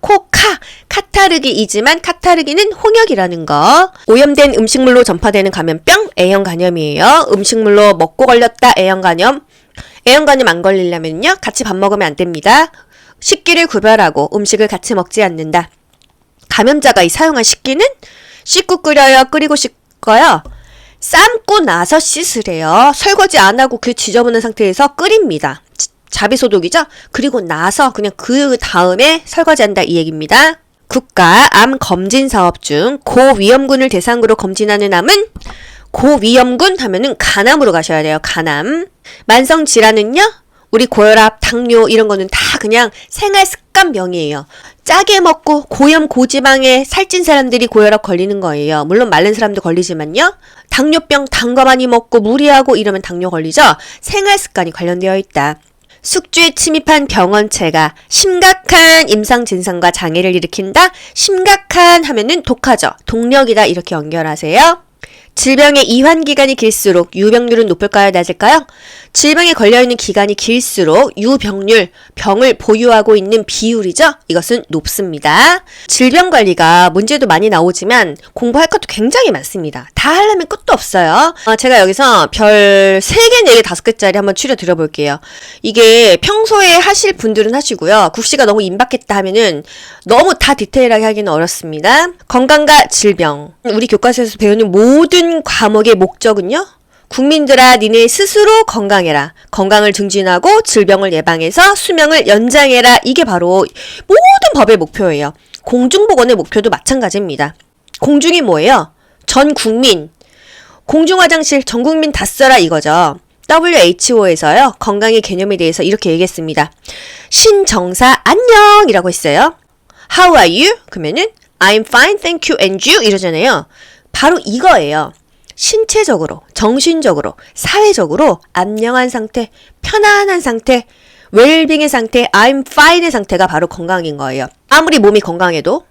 카타르기이지만 카타르기는 홍역이라는 거. 오염된 음식물로 전파되는 감염병, A형 간염이에요. 음식물로 먹고 걸렸다, A형 간염. A형 간염 안 걸리려면요, 같이 밥 먹으면 안 됩니다. 식기를 구별하고 음식을 같이 먹지 않는다. 감염자가 사용한 식기는 씻고 끓여요, 끓이고 씻고요. 삶고 나서 씻으래요. 설거지 안 하고 그 지저분한 상태에서 끓입니다. 자비소독이죠? 그리고 나서 그냥 그 다음에 설거지한다 이 얘기입니다. 국가 암 검진 사업 중 고위험군을 대상으로 검진하는 암은 고위험군 하면은 간암으로 가셔야 돼요. 간암. 만성 질환은요? 우리 고혈압, 당뇨 이런 거는 다 그냥 생활 습관병이에요. 짜게 먹고 고염 고지방에 살찐 사람들이 고혈압 걸리는 거예요. 물론 마른 사람도 걸리지만요. 당뇨병 단 거 많이 먹고 무리하고 이러면 당뇨 걸리죠. 생활 습관이 관련되어 있다. 숙주에 침입한 병원체가 심각한 임상 증상과 장애를 일으킨다. 심각한 하면은 독하죠. 독력이다 이렇게 연결하세요. 질병의 이환 기간이 길수록 유병률은 높을까요? 낮을까요? 질병에 걸려있는 기간이 길수록 유병률, 병을 보유하고 있는 비율이죠? 이것은 높습니다. 질병 관리가 문제도 많이 나오지만 공부할 것도 굉장히 많습니다. 다 하려면 끝도 없어요. 제가 여기서 별 3개, 4개, 5개짜리 한번 추려 드려볼게요. 이게 평소에 하실 분들은 하시고요. 국시가 너무 임박했다 하면은 너무 다 디테일하게 하기는 어렵습니다. 건강과 질병. 우리 교과서에서 배우는 모든 과목의 목적은요? 국민들아 니네 스스로 건강해라. 건강을 증진하고 질병을 예방해서 수명을 연장해라. 이게 바로 모든 법의 목표예요. 공중보건의 목표도 마찬가지입니다. 공중이 뭐예요? 전 국민. 공중화장실 전 국민 다 써라 이거죠. WHO에서요. 건강의 개념에 대해서 이렇게 얘기했습니다. 신정사 안녕이라고 했어요. How are you? 그러면은 I'm fine, thank you, and you 이러잖아요. 바로 이거예요. 신체적으로, 정신적으로, 사회적으로 안녕한 상태, 편안한 상태, 웰빙의 상태, I'm fine의 상태가 바로 건강인 거예요. 아무리 몸이 건강해도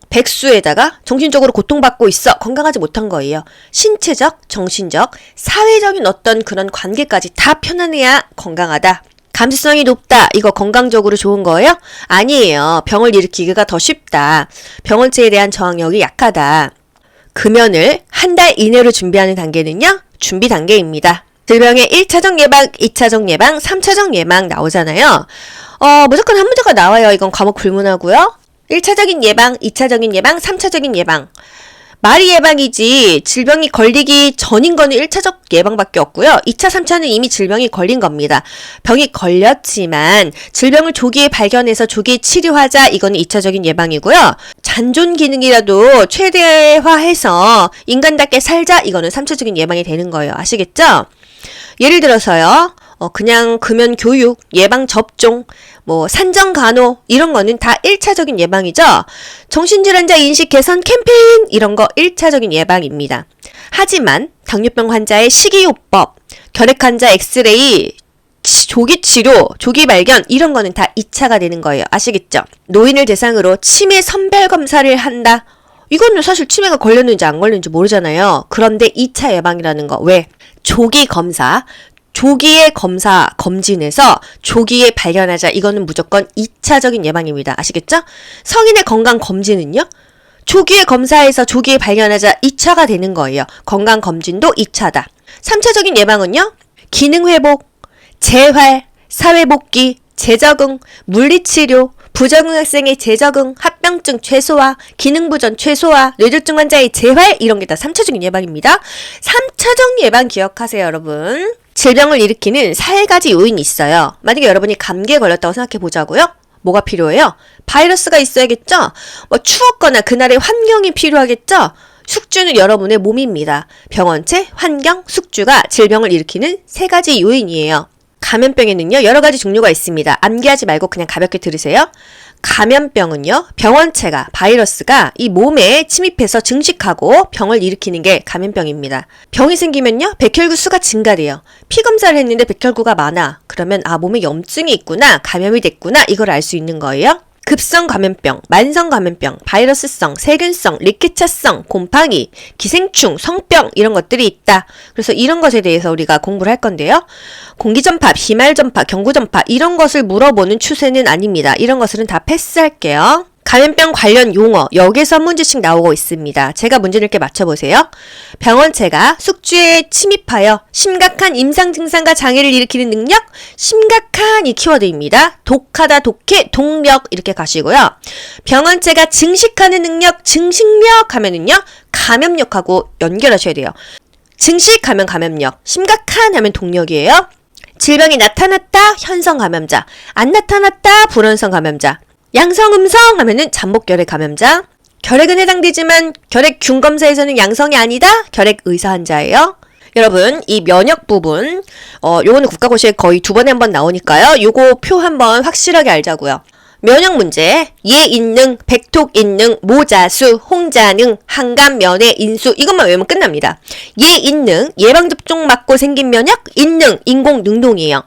백수에다가 정신적으로 고통받고 있어 건강하지 못한 거예요. 신체적, 정신적, 사회적인 어떤 그런 관계까지 다 편안해야 건강하다. 감수성이 높다. 이거 건강적으로 좋은 거예요? 아니에요. 병을 일으키기가 더 쉽다. 병원체에 대한 저항력이 약하다. 금연을 한 달 이내로 준비하는 단계는요? 준비 단계입니다. 질병의 1차적 예방, 2차적 예방, 3차적 예방 나오잖아요. 무조건 한 문제가 나와요. 이건 과목 불문하고요. 1차적인 예방, 2차적인 예방, 3차적인 예방. 말이 예방이지 질병이 걸리기 전인 거는 1차적 예방밖에 없고요. 2차, 3차는 이미 질병이 걸린 겁니다. 병이 걸렸지만 질병을 조기에 발견해서 조기에 치료하자 이거는 2차적인 예방이고요. 잔존 기능이라도 최대화해서 인간답게 살자 이거는 3차적인 예방이 되는 거예요. 아시겠죠? 예를 들어서요. 그냥 금연 교육, 예방 접종, 산정 간호 이런 거는 다 1차적인 예방이죠. 정신질환자 인식 개선 캠페인 이런 거 1차적인 예방입니다. 하지만 당뇨병 환자의 식이요법, 결핵 환자 엑스레이, 조기 치료, 조기 발견 이런 거는 다 2차가 되는 거예요. 아시겠죠? 노인을 대상으로 치매 선별 검사를 한다. 이거는 사실 치매가 걸렸는지 안 걸렸는지 모르잖아요. 그런데 2차 예방이라는 거. 왜? 조기 검사, 조기에 검진해서 조기에 발견하자. 이거는 무조건 2차적인 예방입니다. 아시겠죠? 성인의 건강 검진은요? 조기에 검사해서 조기에 발견하자 2차가 되는 거예요. 건강 검진도 2차다. 3차적인 예방은요? 기능 회복, 재활, 사회복귀, 재적응, 물리치료, 부적응 학생의 재적응, 합병증 최소화, 기능부전 최소화, 뇌졸중 환자의 재활 이런 게 다 3차적인 예방입니다. 3차적 예방 기억하세요, 여러분. 질병을 일으키는 4가지 요인이 있어요. 만약에 여러분이 감기에 걸렸다고 생각해 보자고요. 뭐가 필요해요? 바이러스가 있어야겠죠? 추웠거나 그날의 환경이 필요하겠죠? 숙주는 여러분의 몸입니다. 병원체, 환경, 숙주가 질병을 일으키는 3가지 요인이에요. 감염병에는요, 여러 가지 종류가 있습니다. 암기하지 말고 그냥 가볍게 들으세요. 감염병은요, 병원체가, 바이러스가 이 몸에 침입해서 증식하고 병을 일으키는 게 감염병입니다. 병이 생기면요, 백혈구 수가 증가돼요. 피검사를 했는데 백혈구가 많아. 그러면 몸에 염증이 있구나, 감염이 됐구나, 이걸 알 수 있는 거예요. 급성 감염병, 만성 감염병, 바이러스성, 세균성, 리케차성, 곰팡이, 기생충, 성병 이런 것들이 있다. 그래서 이런 것에 대해서 우리가 공부를 할 건데요. 공기전파, 비말전파, 경구전파 이런 것을 물어보는 추세는 아닙니다. 이런 것들은 다 패스할게요. 감염병 관련 용어, 여기에서 한 문제씩 나오고 있습니다. 제가 문제를 이렇게 맞춰보세요. 병원체가 숙주에 침입하여 심각한 임상 증상과 장애를 일으키는 능력, 심각한 이 키워드입니다. 독하다, 독해, 독력 이렇게 가시고요. 병원체가 증식하는 능력, 증식력 하면은요, 감염력하고 연결하셔야 돼요. 증식 하면 감염력, 심각한 하면 독력이에요. 질병이 나타났다, 현성 감염자, 안 나타났다, 불현성 감염자. 양성, 음성 하면은 잠복결핵 감염자. 결핵은 해당되지만 결핵균 검사에서는 양성이 아니다. 결핵 의사 환자예요. 여러분, 이 면역 부분, 요거는 국가고시에 거의 2번에 한 번 나오니까요. 요거 표 한번 확실하게 알자고요. 면역 문제, 예인능, 백톡인능, 모자수, 홍자능, 항감, 면회, 인수 이것만 외우면 끝납니다. 예인능, 예방접종 맞고 생긴 면역, 인능, 인공능동이에요.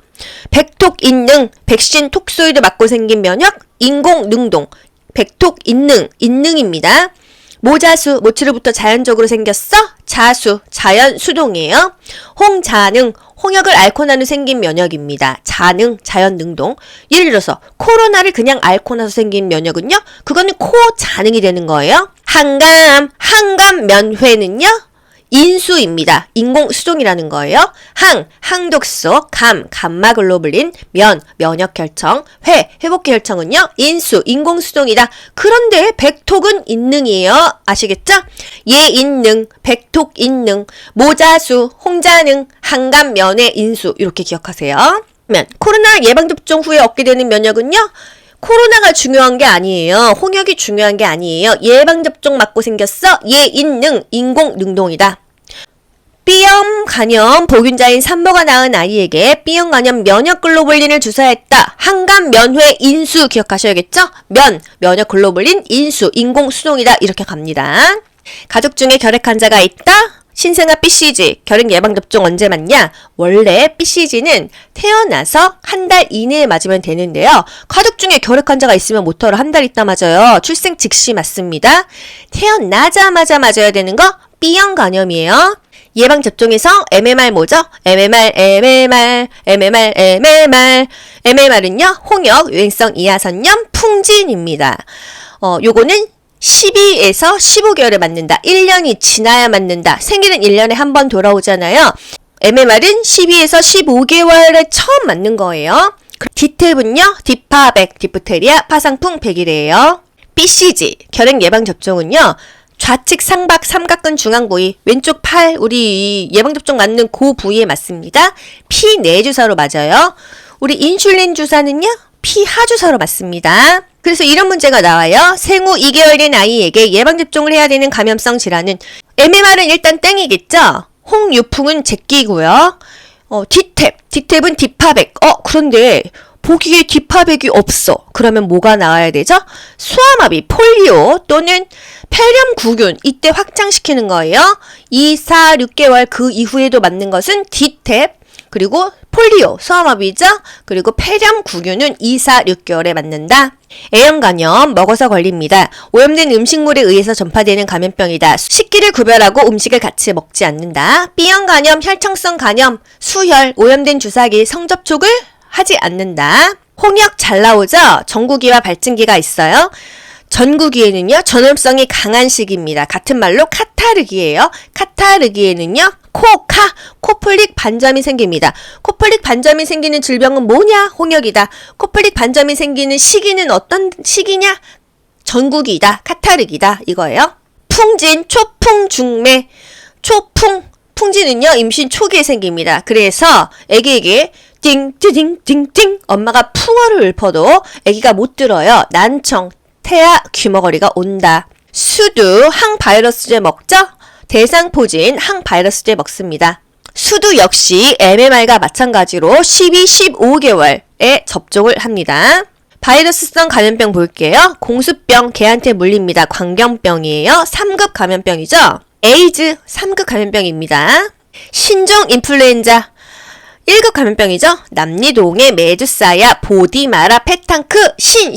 백톡인능, 백신 톡소이드 맞고 생긴 면역, 인공능동, 백톡인능, 인능입니다. 모자수, 모치로부터 자연적으로 생겼어? 자수, 자연수동이에요. 홍자능, 홍역을 앓고 나서 생긴 면역입니다. 자능, 자연능동. 예를 들어서 코로나를 그냥 앓고 나서 생긴 면역은요? 그거는 코자능이 되는 거예요. 항감, 항감면회는요? 인수입니다. 인공수동이라는 거예요. 항독소, 감마글로불린, 면역혈청, 회복혈청은요, 인수, 인공수동이다. 그런데 백톡은 인능이에요. 아시겠죠? 예인능, 백톡인능, 모자수, 홍자능, 항감, 면회, 인수 이렇게 기억하세요. 코로나 예방접종 후에 얻게 되는 면역은요, 코로나가 중요한 게 아니에요. 홍역이 중요한 게 아니에요. 예방접종 맞고 생겼어. 예인능, 인공능동이다. B형 간염 보균자인 산모가 낳은 아이에게 B형 간염 면역글로불린을 주사했다. 항감, 면회, 인수 기억하셔야겠죠? 면역글로불린, 인수, 인공수동이다. 이렇게 갑니다. 가족 중에 결핵 환자가 있다. 신생아 BCG, 결핵 예방접종 언제 맞냐? 원래 BCG는 태어나서 한 달 이내에 맞으면 되는데요. 가족 중에 결핵 환자가 있으면 모터로 한 달 있다 맞아요. 출생 즉시 맞습니다. 태어나자마자 맞아야 되는 거 B형 간염이에요. 예방접종에서 MMR 뭐죠? MMR은요, 홍역, 유행성 이하선염, 풍진입니다. 요거는 12에서 15개월에 맞는다. 1년이 지나야 맞는다. 생기는 1년에 한 번 돌아오잖아요. MMR은 12에서 15개월에 처음 맞는 거예요. 디탭은요, 디파백, 디프테리아, 파상풍, 백이래요. BCG, 결핵 예방접종은요, 좌측 상박 삼각근 중앙 부위, 왼쪽 팔, 우리 예방접종 맞는 그 부위에 맞습니다. P4 주사로 맞아요. 우리 인슐린 주사는요, P4 주사로 맞습니다. 그래서 이런 문제가 나와요. 생후 2개월 된 아이에게 예방접종을 해야 되는 감염성 질환은 MMR은 일단 땡이겠죠? 홍유풍은 제끼고요. 디탭은 디파백. 그런데 보기에 디파백이 없어. 그러면 뭐가 나와야 되죠? 수아마비, 폴리오 또는 폐렴구균 이때 확장시키는 거예요. 2, 4, 6개월 그 이후에도 맞는 것은 디탭 그리고 폴리오, 수아마비죠. 그리고 폐렴구균은 2, 4, 6개월에 맞는다. A형 간염, 먹어서 걸립니다. 오염된 음식물에 의해서 전파되는 감염병이다. 식기를 구별하고 음식을 같이 먹지 않는다. B형 간염, 혈청성 간염, 수혈, 오염된 주사기, 성접촉을 하지 않는다. 홍역 잘 나오죠? 전구기와 발진기가 있어요. 전구기에는요, 전염성이 강한 식입니다. 같은 말로 카타르기예요. 카타르기에는요, 코플릭 반점이 생깁니다. 코플릭 반점이 생기는 질병은 뭐냐? 홍역이다. 코플릭 반점이 생기는 시기는 어떤 시기냐? 전구기이다. 카타르기다. 이거예요. 풍진, 초풍, 중매, 풍진은요, 임신 초기에 생깁니다. 그래서 애기에게 띵띵띵띵 엄마가 풍어를 읊어도 애기가 못 들어요. 난청, 태아, 귀머거리가 온다. 수두, 항바이러스제 먹죠? 대상포진, 항바이러스제 먹습니다. 수두 역시 MMR과 마찬가지로 12, 15개월에 접종을 합니다. 바이러스성 감염병 볼게요. 공수병, 개한테 물립니다. 광견병이에요. 3급 감염병이죠. 에이즈, 3급 감염병입니다. 신종 인플루엔자, 1급 감염병이죠. 남리동의 메두사야, 보디마라, 페탕크, 신.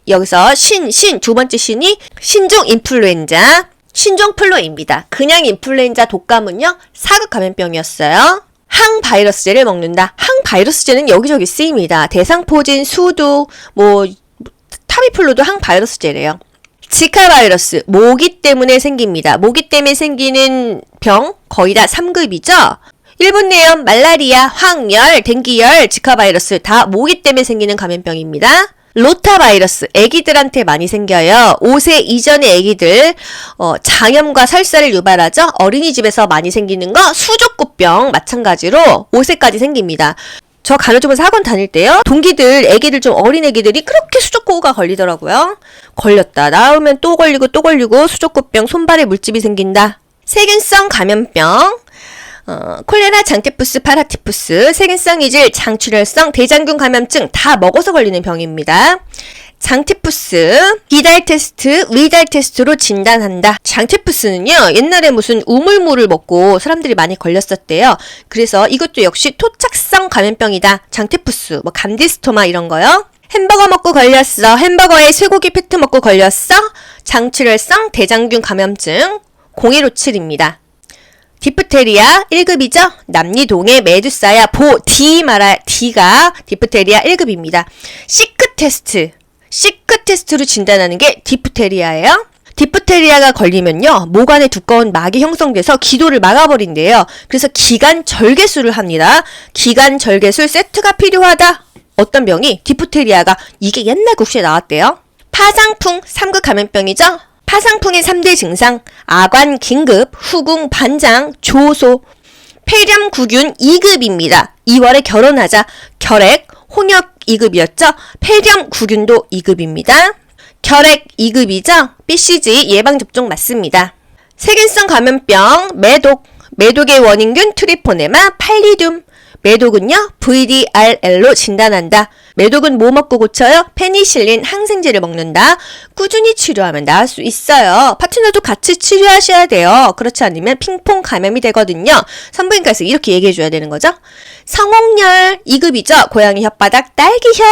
여기서 신, 두 번째 신이 신종 인플루엔자, 신종플루입니다. 그냥 인플루엔자 독감은요, 4급 감염병이었어요. 항바이러스제를 먹는다. 항바이러스제는 여기저기 쓰입니다. 대상포진, 수두, 타미플루도 항바이러스제래요. 지카 바이러스, 모기 때문에 생깁니다. 모기 때문에 생기는 병 거의 다 3급이죠. 일본 내염, 말라리아, 황열, 댕기열, 지카 바이러스 다 모기 때문에 생기는 감염병입니다. 로타 바이러스, 애기들한테 많이 생겨요. 5세 이전의 애기들, 장염과 설사를 유발하죠. 어린이집에서 많이 생기는 거, 수족구병 마찬가지로 5세까지 생깁니다. 저 간호조무사 학원 다닐 때요. 동기들, 애기들 좀 어린 애기들이 그렇게 수족구가 걸리더라고요. 걸렸다. 나오면 또 걸리고 수족구병, 손발에 물집이 생긴다. 세균성 감염병, 콜레라, 장테푸스, 파라티푸스, 세균성 이질, 장출혈성, 대장균 감염증 다 먹어서 걸리는 병입니다. 장테푸스, 비달 테스트, 위달 테스트로 진단한다. 장테푸스는요, 옛날에 무슨 우물물을 먹고 사람들이 많이 걸렸었대요. 그래서 이것도 역시 토착성 감염병이다. 장테푸스, 감디스토마 이런 거요. 햄버거 먹고 걸렸어. 햄버거에 쇠고기 패트 먹고 걸렸어. 장출혈성 대장균 감염증 0157입니다. 디프테리아 1급이죠. 남리동의 메두사야, 보디마라, D가 디프테리아 1급입니다. 시크 테스트로 진단하는 게 디프테리아예요. 디프테리아가 걸리면요, 목 안에 두꺼운 막이 형성돼서 기도를 막아버린대요. 그래서 기관 절개술을 합니다. 기관 절개술 세트가 필요하다. 어떤 병이? 디프테리아가. 이게 옛날 국시에 나왔대요. 파상풍 3급 감염병이죠. 파상풍의 3대 증상, 아관, 긴급, 후궁, 반장, 조소, 폐렴구균 2급입니다. 2월에 결혼하자, 결핵, 홍역 2급이었죠. 폐렴구균도 2급입니다. 결핵 2급이죠. BCG 예방접종 맞습니다. 세균성 감염병, 매독의 원인균 트리포네마 팔리듐. 매독은요, VDRL로 진단한다. 매독은 뭐 먹고 고쳐요? 페니실린 항생제를 먹는다. 꾸준히 치료하면 나을 수 있어요. 파트너도 같이 치료하셔야 돼요. 그렇지 않으면 핑퐁 감염이 되거든요. 산부인과에서 이렇게 얘기해줘야 되는 거죠. 성홍열 2급이죠. 고양이 혓바닥, 딸기혀.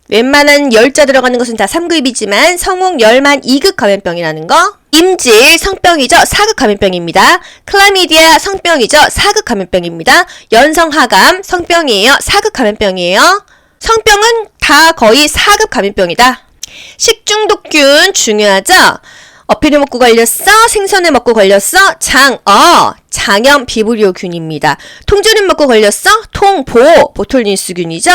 웬만한 열자 들어가는 것은 다 3급이지만 성홍열만 2급 감염병이라는 거. 임질 성병이죠. 4급 감염병입니다. 클라미디아 성병이죠. 4급 감염병입니다. 연성하감 성병이에요. 4급 감염병이에요. 성병은 다 거의 4급 감염병이다. 식중독균 중요하죠. 어피를 먹고 걸렸어. 생선을 먹고 걸렸어. 장염 비브리오균입니다. 통조림 먹고 걸렸어. 보톨린스균이죠.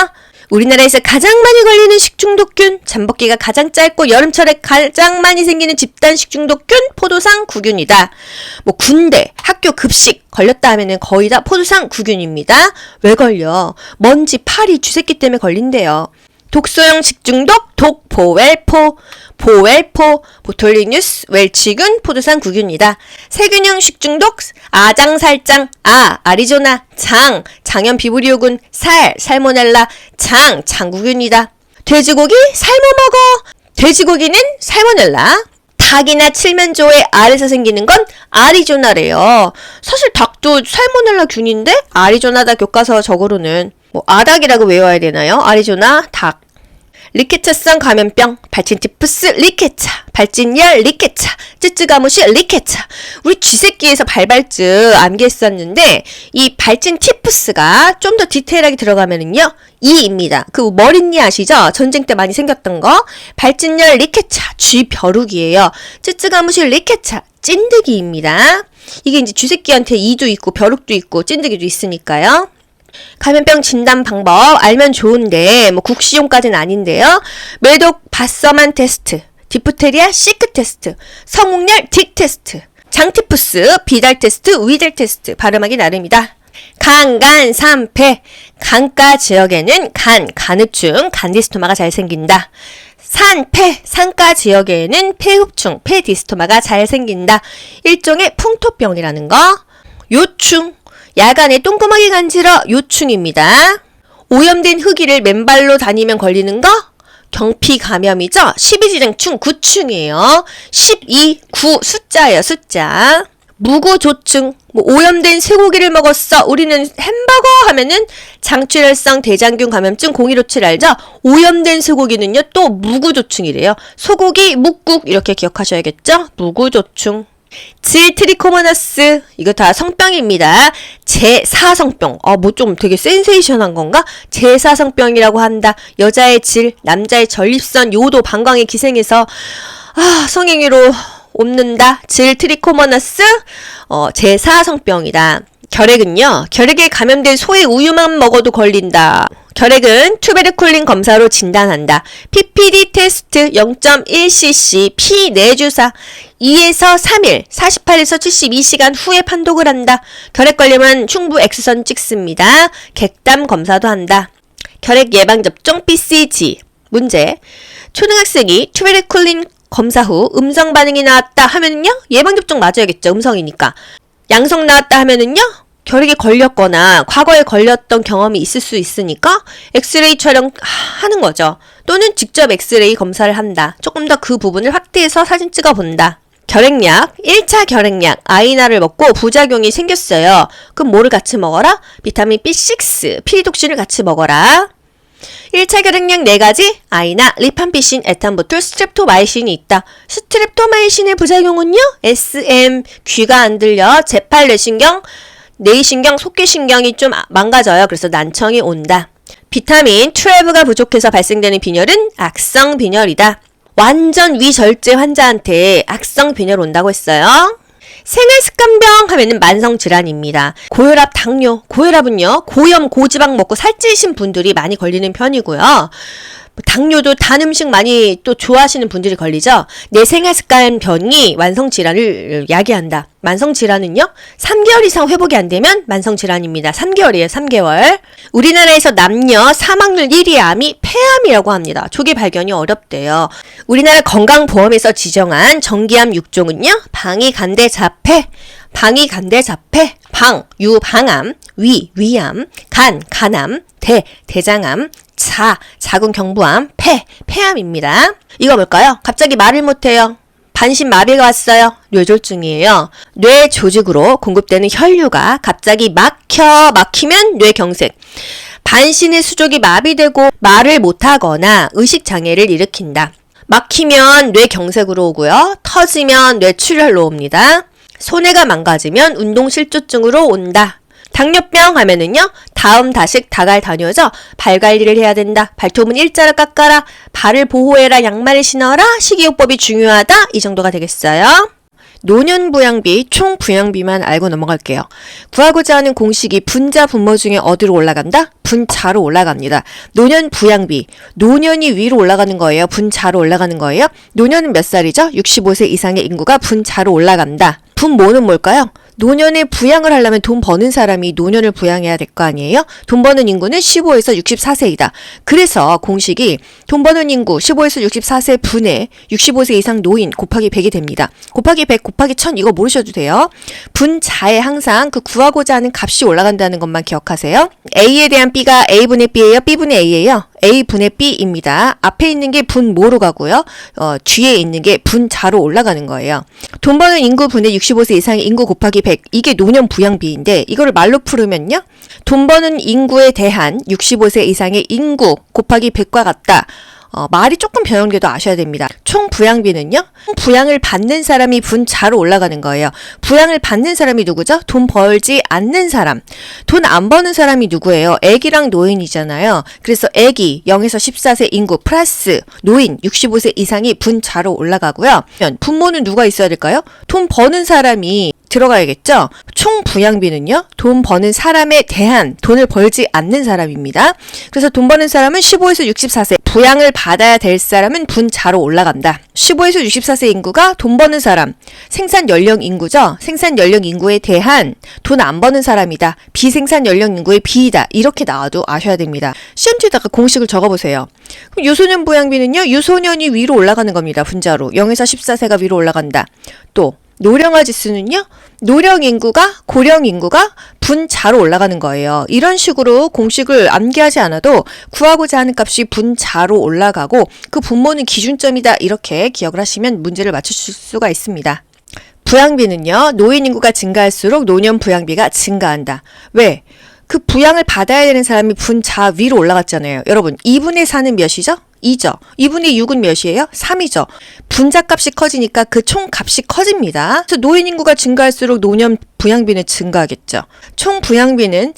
우리나라에서 가장 많이 걸리는 식중독균, 잠복기가 가장 짧고 여름철에 가장 많이 생기는 집단 식중독균, 포도상 구균이다. 군대, 학교 급식 걸렸다 하면은 거의 다 포도상 구균입니다. 왜 걸려? 먼지, 파리, 쥐새끼 때문에 걸린대요. 독소형 식중독, 보웰포, 보톨리뉴스, 웰치균, 포도상 구균이다. 세균형 식중독, 아장살장, 아리조나, 장염 비브리오균, 살모넬라, 장구균이다. 돼지고기, 살모먹어. 돼지고기는 살모넬라. 닭이나 칠면조의 알에서 생기는 건 아리조나래요. 사실 닭도 살모넬라 균인데 아리조나다 교과서 적으로는 아닭이라고 외워야 되나요? 아리조나, 닭. 리케차성 감염병, 발진티푸스 리케차, 발진열 리케차, 쯔쯔가무시 리케차. 우리 쥐새끼에서 발발증 암기했었는데 이 발진티푸스가 좀 더 디테일하게 들어가면은요, 이입니다. 그 머릿니 아시죠? 전쟁 때 많이 생겼던 거. 발진열 리케차, 쥐벼룩이에요. 쯔쯔가무시 리케차, 찐득이입니다. 이게 이제 쥐새끼한테 이도 있고 벼룩도 있고 찐득이도 있으니까요. 감염병 진단 방법 알면 좋은데 국시용까지는 아닌데요. 매독 바서만 테스트, 디프테리아 시크 테스트, 성홍열 딕 테스트, 장티푸스 비달 테스트, 위달 테스트 발음하기 나름이다. 간, 삼, 폐. 강가 지역에는 간흡충, 간디스토마가 잘 생긴다. 산가 지역에는 폐흡충, 폐디스토마가 잘 생긴다. 일종의 풍토병이라는 거. 요충, 야간에 똥구멍이 간지러 요충입니다. 오염된 흙이를 맨발로 다니면 걸리는 거? 경피 감염이죠. 12지랭충 9충이에요. 12, 9 숫자예요. 숫자. 무구조충, 오염된 쇠고기를 먹었어. 우리는 햄버거 하면은 장출혈성 대장균 감염증 0157 알죠? 오염된 쇠고기는요, 또 무구조충이래요. 소고기, 묵국 이렇게 기억하셔야겠죠? 무구조충. 질 트리코모나스, 이거 다 성병입니다. 제4성병. 뭐 좀 되게 센세이션한 건가? 제4성병이라고 한다. 여자의 질, 남자의 전립선, 요도, 방광의 기생에서 성행위로 옮는다. 질 트리코모나스, 제4성병이다. 결핵은요, 결핵에 감염된 소의 우유만 먹어도 걸린다. 결핵은 투베르쿨린 검사로 진단한다. PPD 테스트 0.1cc 피 4주사 2에서 3일 48에서 72시간 후에 판독을 한다. 결핵 걸리면 흉부 X선 찍습니다. 객담 검사도 한다. 결핵 예방접종 BCG. 문제. 초등학생이 투베르쿨린 검사 후 음성 반응이 나왔다 하면은요, 예방접종 맞아야겠죠. 음성이니까. 양성 나왔다 하면은요, 결핵에 걸렸거나 과거에 걸렸던 경험이 있을 수 있으니까 엑스레이 촬영하는 거죠. 또는 직접 엑스레이 검사를 한다. 조금 더 그 부분을 확대해서 사진 찍어 본다. 결핵약, 1차 결핵약 아이나를 먹고 부작용이 생겼어요. 그럼 뭐를 같이 먹어라? 비타민 B6, 피리독신을 같이 먹어라. 1차 결핵약 4가지, 아이나, 리팜피신, 에탄보툴, 스트랩토마이신이 있다. 스트랩토마이신의 부작용은요, SM, 귀가 안 들려, 제8 뇌신경, 뇌신경, 속계신경이 좀 망가져요. 그래서 난청이 온다. 비타민 12가 부족해서 발생되는 빈혈은 악성 빈혈이다. 완전 위절제 환자한테 악성 빈혈 온다고 했어요. 생활습관병 하면은 만성질환입니다. 고혈압, 당뇨, 고혈압은요, 고염, 고지방 먹고 살찌신 분들이 많이 걸리는 편이고요. 당뇨도 단 음식 많이 또 좋아하시는 분들이 걸리죠. 내 생활습관병이 만성질환을 야기한다. 만성질환은요, 3개월 이상 회복이 안 되면 만성질환입니다. 3개월이에요, 3개월. 우리나라에서 남녀 사망률 1위 암이 폐암이라고 합니다. 초기 발견이 어렵대요. 우리나라 건강보험에서 지정한 정기암 6종은요, 방위, 간대, 자폐, 방위, 간대, 자폐, 방, 유방암, 위, 위암, 간, 간암, 대, 대장암, 자, 자궁경부암, 폐암입니다. 이거 뭘까요? 갑자기 말을 못해요. 반신마비가 왔어요. 뇌졸중이에요. 뇌 조직으로 공급되는 혈류가 갑자기 막히면 뇌경색. 반신의 수족이 마비되고 말을 못하거나 의식장애를 일으킨다. 막히면 뇌경색으로 오고요. 터지면 뇌출혈로 옵니다. 손해가 망가지면 운동실조증으로 온다. 당뇨병 하면은요, 다음 다식 다갈 다녀죠. 발 관리를 해야 된다. 발톱은 일자로 깎아라. 발을 보호해라. 양말을 신어라. 식이요법이 중요하다. 이 정도가 되겠어요. 노년부양비, 총부양비만 알고 넘어갈게요. 구하고자 하는 공식이 분자 분모 중에 어디로 올라간다? 분자로 올라갑니다. 노년부양비, 노년이 위로 올라가는 거예요? 분자로 올라가는 거예요? 노년은 몇 살이죠? 65세 이상의 인구가 분자로 올라간다. 분모는 뭘까요? 노년에 부양을 하려면 돈 버는 사람이 노년을 부양해야 될 거 아니에요? 돈 버는 인구는 15에서 64세이다. 그래서 공식이 돈 버는 인구 15에서 64세 분의 65세 이상 노인 곱하기 100이 됩니다. 곱하기 100 곱하기 1000 이거 모르셔도 돼요. 분자에 항상 그 구하고자 하는 값이 올라간다는 것만 기억하세요. A에 대한 B가 A분의 B예요? B분의 A예요? A분의 B입니다. 앞에 있는 게 분모로 가고요. 뒤에 있는 게 분자로 올라가는 거예요. 돈 버는 인구 분의 65세 이상의 인구 곱하기 100. 이게 노년 부양비인데 이거를 말로 풀으면요. 돈 버는 인구에 대한 65세 이상의 인구 곱하기 100과 같다. 말이 조금 변형돼도 아셔야 됩니다. 총 부양비는요. 부양을 받는 사람이 분자로 올라가는 거예요. 부양을 받는 사람이 누구죠? 돈 벌지 않는 사람. 돈 안 버는 사람이 누구예요? 애기랑 노인이잖아요. 그래서 애기 0에서 14세 인구 플러스 노인 65세 이상이 분자로 올라가고요. 분모는 누가 있어야 될까요? 돈 버는 사람이 들어가야겠죠? 총 부양비는요, 돈 버는 사람에 대한 돈을 벌지 않는 사람입니다. 그래서 돈 버는 사람은 15에서 64세, 부양을 받아야 될 사람은 분자로 올라간다. 15에서 64세 인구가 돈 버는 사람, 생산 연령 인구죠? 생산 연령 인구에 대한 돈 안 버는 사람이다. 비생산 연령 인구의 비이다. 이렇게 나와도 아셔야 됩니다. 시험지에다가 공식을 적어보세요. 그럼 유소년 부양비는요, 유소년이 위로 올라가는 겁니다. 분자로. 0에서 14세가 위로 올라간다. 또 노령화 지수는요, 노령 인구가 고령 인구가 분자로 올라가는 거예요. 이런 식으로 공식을 암기하지 않아도 구하고자 하는 값이 분자로 올라가고 그 분모는 기준점이다. 이렇게 기억을 하시면 문제를 맞추실 수가 있습니다. 부양비는요, 노인 인구가 증가할수록 노년 부양비가 증가한다. 왜? 그 부양을 받아야 되는 사람이 분자 위로 올라갔잖아요. 여러분, 2분의 4는 몇이죠? 2죠. 2분의 6은 몇이에요? 3이죠. 분자값이 커지니까 그 총값이 커집니다. 그래서 노인 인구가 증가할수록 노년 부양비는 증가하겠죠. 총 부양비는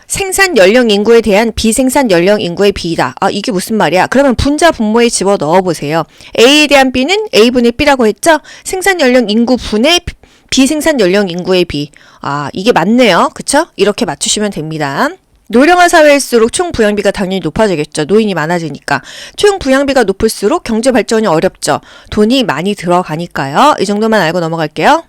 생산 연령 인구에 대한 비생산 연령 인구의 비이다. 아, 이게 무슨 말이야? 그러면 분자 분모에 집어 넣어 보세요. A에 대한 B는 A분의 B라고 했죠? 생산 연령 인구 분의 비생산 연령 인구의 비. 아, 이게 맞네요. 그쵸? 이렇게 맞추시면 됩니다. 노령화 사회일수록 총 부양비가 당연히 높아지겠죠. 노인이 많아지니까. 총 부양비가 높을수록 경제 발전이 어렵죠. 돈이 많이 들어가니까요. 이 정도만 알고 넘어갈게요.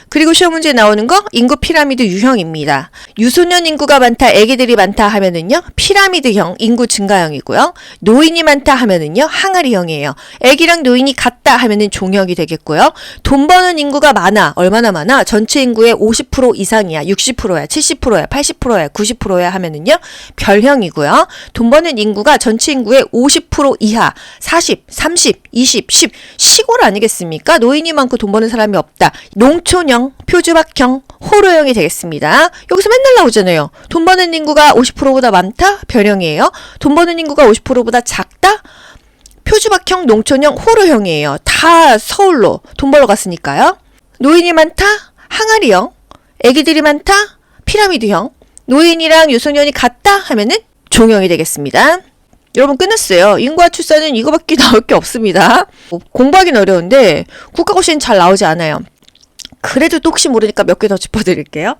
그리고 시험 문제에 나오는 거 인구 피라미드 유형입니다. 유소년 인구가 많다, 아기들이 많다 하면은요, 피라미드형 인구 증가형이고요. 노인이 많다 하면은요, 항아리형이에요. 아기랑 노인이 같다 하면은 종형이 되겠고요. 돈 버는 인구가 많아. 얼마나 많아? 전체 인구의 50% 이상이야. 60%야, 70%야, 80%야, 90%야 하면은요, 별형이고요. 돈 버는 인구가 전체 인구의 50% 이하, 40, 30, 20, 10, 시골 아니겠습니까? 노인이 많고 돈 버는 사람이 없다. 농촌형, 표주박형, 호로형이 되겠습니다. 여기서 맨날 나오잖아요. 돈 버는 인구가 50%보다 많다? 별형이에요. 돈 버는 인구가 50%보다 작다? 표주박형, 농촌형, 호로형이에요. 다 서울로 돈 벌러 갔으니까요. 노인이 많다? 항아리형. 아기들이 많다? 피라미드형. 노인이랑 유소년이 같다? 하면은 종형이 되겠습니다. 여러분 끝났어요. 인구와 출산은 이거밖에 나올 게 없습니다. 공부하기는 어려운데 국가고시는 잘 나오지 않아요. 그래도 또 혹시 모르니까 몇 개 더 짚어드릴게요.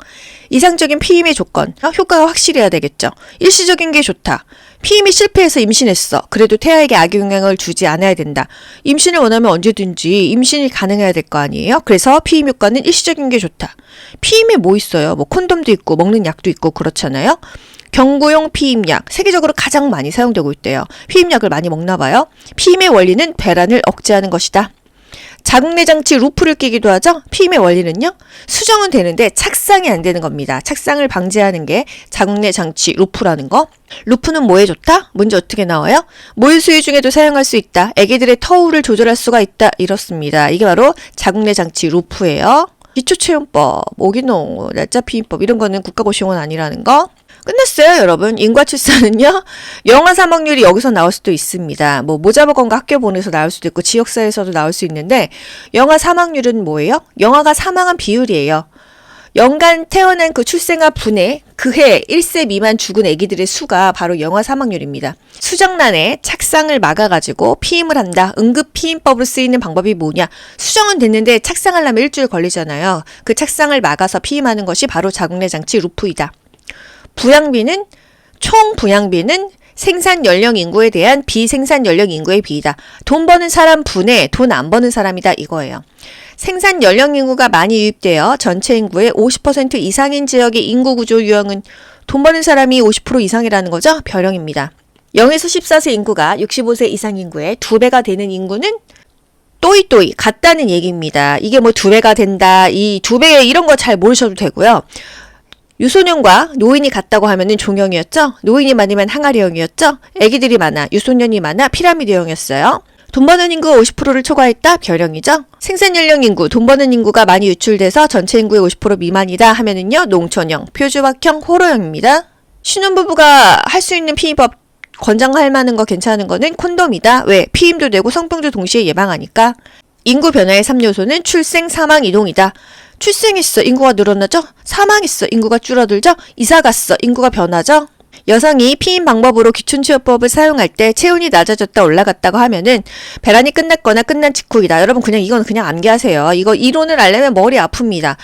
이상적인 피임의 조건. 효과가 확실해야 되겠죠. 일시적인 게 좋다. 피임이 실패해서 임신했어. 그래도 태아에게 악영향을 주지 않아야 된다. 임신을 원하면 언제든지 임신이 가능해야 될 거 아니에요? 그래서 피임 효과는 일시적인 게 좋다. 피임에 뭐 있어요? 뭐 콘돔도 있고 먹는 약도 있고 그렇잖아요. 경구용 피임약. 세계적으로 가장 많이 사용되고 있대요. 피임약을 많이 먹나 봐요. 피임의 원리는 배란을 억제하는 것이다. 자궁내 장치 루프를 끼기도 하죠. 피임의 원리는요. 수정은 되는데 착상이 안 되는 겁니다. 착상을 방지하는 게 자궁내 장치 루프라는 거. 루프는 뭐에 좋다? 문제 어떻게 나와요? 모유 수유 중에도 사용할 수 있다. 아기들의 터울을 조절할 수가 있다. 이렇습니다. 이게 바로 자궁내 장치 루프예요. 기초체험법, 모기농, 날짜 피임법 이런 거는 국가고시용은 아니라는 거. 끝났어요, 여러분. 인과 출산은요, 영아 사망률이 여기서 나올 수도 있습니다. 뭐, 모자보건과 학교 보내서 나올 수도 있고, 지역사회에서도 나올 수 있는데, 영아 사망률은 뭐예요? 영아가 사망한 비율이에요. 연간 태어난 그 출생아 분의 그해 1세 미만 죽은 아기들의 수가 바로 영아 사망률입니다. 수정란에 착상을 막아가지고 피임을 한다. 응급 피임법으로 쓰이는 방법이 뭐냐? 수정은 됐는데 착상하려면 일주일 걸리잖아요. 그 착상을 막아서 피임하는 것이 바로 자궁내 장치 루프이다. 부양비는 총 부양비는 생산 연령 인구에 대한 비생산 연령 인구의 비이다. 돈 버는 사람 분의 돈 안 버는 사람이다 이거예요. 생산 연령 인구가 많이 유입되어 전체 인구의 50% 이상인 지역의 인구 구조 유형은 돈 버는 사람이 50% 이상이라는 거죠. 별형입니다. 0에서 14세 인구가 65세 이상 인구의 2배가 되는 인구는 또이또이 같다는 얘기입니다. 이게 뭐 2배가 된다, 이 2배 이런 거 잘 모르셔도 되고요. 유소년과 노인이 같다고 하면은 종형이었죠? 노인이 많으면 항아리형이었죠? 아기들이 많아, 유소년이 많아, 피라미드형이었어요. 돈 버는 인구가 50%를 초과했다? 별형이죠? 생산연령 인구, 돈 버는 인구가 많이 유출돼서 전체 인구의 50% 미만이다 하면은요, 농촌형, 표주박형, 호로형입니다. 신혼부부가 할 수 있는 피임법 권장할 만한 거 괜찮은 거는 콘돔이다. 왜? 피임도 되고 성병도 동시에 예방하니까. 인구 변화의 3요소는 출생, 사망, 이동이다. 출생했어. 인구가 늘어나죠? 사망했어. 인구가 줄어들죠? 이사갔어. 인구가 변하죠? 여성이 피임 방법으로 기춘치료법을 사용할 때 체온이 낮아졌다 올라갔다고 하면은 배란이 끝났거나 끝난 직후이다. 여러분 이건 그냥 암기하세요. 이거 이론을 알려면 머리 아픕니다.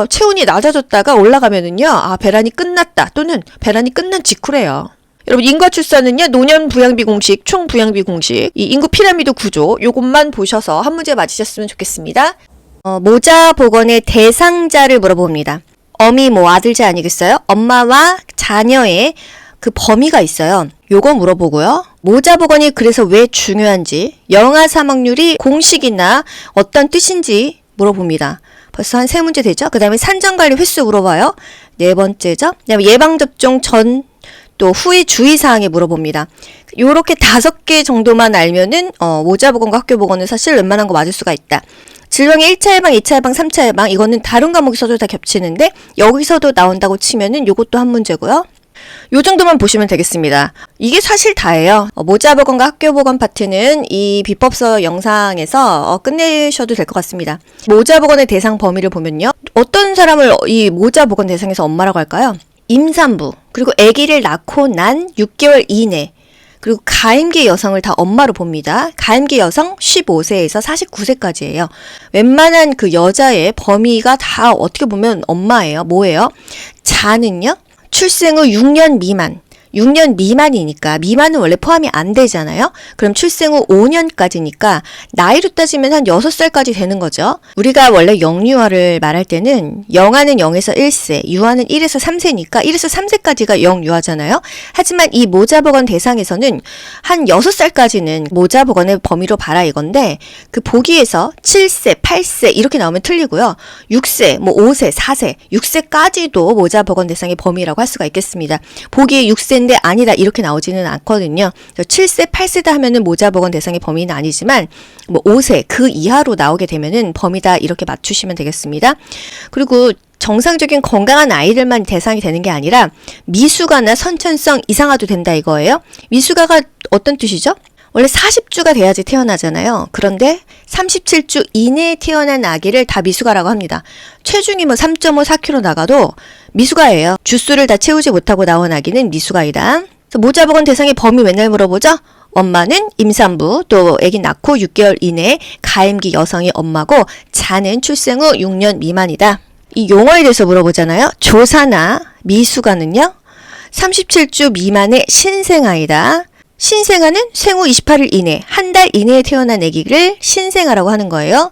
체온이 낮아졌다가 올라가면은요. 아, 배란이 끝났다 또는 배란이 끝난 직후래요. 여러분 인과 출산은요. 노년 부양비 공식, 총 부양비 공식, 이 인구 피라미드 구조 요것만 보셔서 한 문제 맞히셨으면 좋겠습니다. 모자 복원의 대상자를 물어봅니다. 어미 뭐 아들자 아니겠어요? 엄마와 자녀의 그 범위가 있어요. 요거 물어보고요. 모자 복원이 그래서 왜 중요한지, 영아 사망률이 공식이나 어떤 뜻인지 물어봅니다. 벌써 한 3문제 되죠? 그 다음에 산전관리 횟수 물어봐요. 4번째죠? 그 다음에 예방접종 전 또 후의 주의사항에 물어봅니다. 요렇게 5개 정도만 알면은 모자보건과 학교보건은 사실 웬만한 거 맞을 수가 있다. 질병의 1차 예방, 2차 예방, 3차 예방 이거는 다른 과목에서도 다 겹치는데 여기서도 나온다고 치면은 요것도 한 문제고요. 요 정도만 보시면 되겠습니다. 이게 사실 다예요. 모자보건과 학교보건 파트는 이 비법서 영상에서 끝내셔도 될 것 같습니다. 모자보건의 대상 범위를 보면요. 어떤 사람을 이 모자보건 대상에서 엄마라고 할까요? 임산부, 그리고 아기를 낳고 난 6개월 이내, 그리고 가임기 여성을 다 엄마로 봅니다. 가임기 여성 15세에서 49세까지예요. 웬만한 그 여자의 범위가 다 어떻게 보면 엄마예요. 뭐예요? 자는요? 출생 후 6년 미만. 6년 미만이니까 미만은 원래 포함이 안 되잖아요. 그럼 출생 후 5년까지니까 나이로 따지면 한 6살까지 되는 거죠. 우리가 원래 영유아를 말할 때는 영아는 0에서 1세, 유아는 1에서 3세니까 1에서 3세까지가 영유아잖아요. 하지만 이 모자보건 대상에서는 한 6살까지는 모자보건의 범위로 봐라 이건데 그 보기에서 7세, 8세 이렇게 나오면 틀리고요. 6세, 5세, 4세, 6세까지도 모자보건 대상의 범위라고 할 수가 있겠습니다. 보기에 6세인데 아니다 이렇게 나오지는 않거든요. 7세, 8세다 하면은 모자보건 대상의 범위는 아니지만 5세 그 이하로 나오게 되면은 범위다 이렇게 맞추시면 되겠습니다. 그리고 정상적인 건강한 아이들만 대상이 되는 게 아니라 미숙아나 선천성 이상아도 된다 이거예요. 미숙아가 어떤 뜻이죠? 원래 40주가 돼야지 태어나잖아요. 그런데 37주 이내에 태어난 아기를 다 미숙아라고 합니다. 체중이 3.5, 4kg 나가도 미숙아예요. 주수를 다 채우지 못하고 나온 아기는 미숙아이다. 모자보건 대상의 범위 맨날 물어보죠? 엄마는 임산부, 또 아기 낳고 6개월 이내에 가임기 여성이 엄마고 자는 출생 후 6년 미만이다. 이 용어에 대해서 물어보잖아요. 조사나 미숙아는요. 37주 미만의 신생아이다. 신생아는 생후 28일 이내, 한 달 이내에 태어난 아기를 신생아라고 하는 거예요.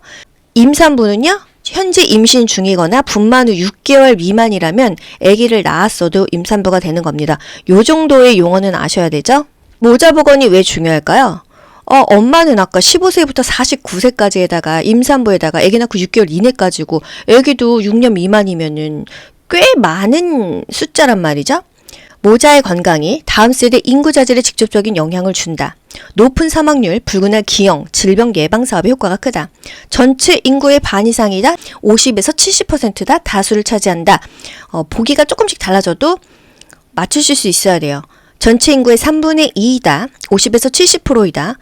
임산부는요. 현재 임신 중이거나 분만 후 6개월 미만이라면 아기를 낳았어도 임산부가 되는 겁니다. 요 정도의 용어는 아셔야 되죠? 모자보건이 왜 중요할까요? 엄마는 아까 15세부터 49세까지에다가 임산부에다가 아기 낳고 6개월 이내까지고 아기도 6년 미만이면은 꽤 많은 숫자란 말이죠. 모자의 건강이 다음 세대 인구 자질에 직접적인 영향을 준다. 높은 사망률, 붉은알 기형, 질병 예방 사업의 효과가 크다. 전체 인구의 반 이상이다. 50에서 70%다. 다수를 차지한다. 보기가 조금씩 달라져도 맞추실 수 있어야 돼요. 전체 인구의 3분의 2이다. 50에서 70%이다.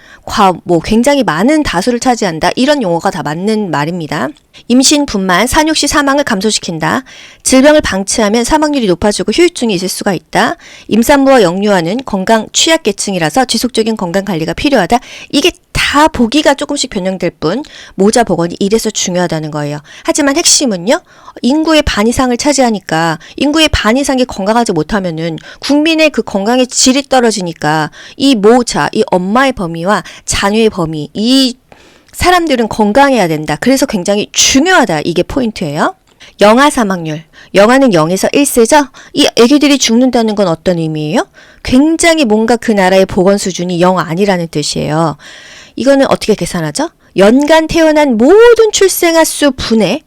굉장히 많은 다수를 차지한다. 이런 용어가 다 맞는 말입니다. 임신, 분만, 산육 시 사망을 감소시킨다. 질병을 방치하면 사망률이 높아지고 후유증이 있을 수가 있다. 임산부와 영유아는 건강 취약계층이라서 지속적인 건강관리가 필요하다. 이게 다 보기가 조금씩 변형될 뿐 모자보건이 이래서 중요하다는 거예요. 하지만 핵심은요. 인구의 반 이상을 차지하니까 인구의 반 이상이 건강하지 못하면은 국민의 그 건강의 질이 떨어지니까 이 모자, 이 엄마의 범위와 자녀의 범위, 이 사람들은 건강해야 된다. 그래서 굉장히 중요하다. 이게 포인트예요. 영아 사망률. 영아는 0에서 1세죠? 이 아기들이 죽는다는 건 어떤 의미예요? 굉장히 뭔가 그 나라의 보건 수준이 영 아니라는 뜻이에요. 이거는 어떻게 계산하죠? 연간 태어난 모든 출생아 수 분의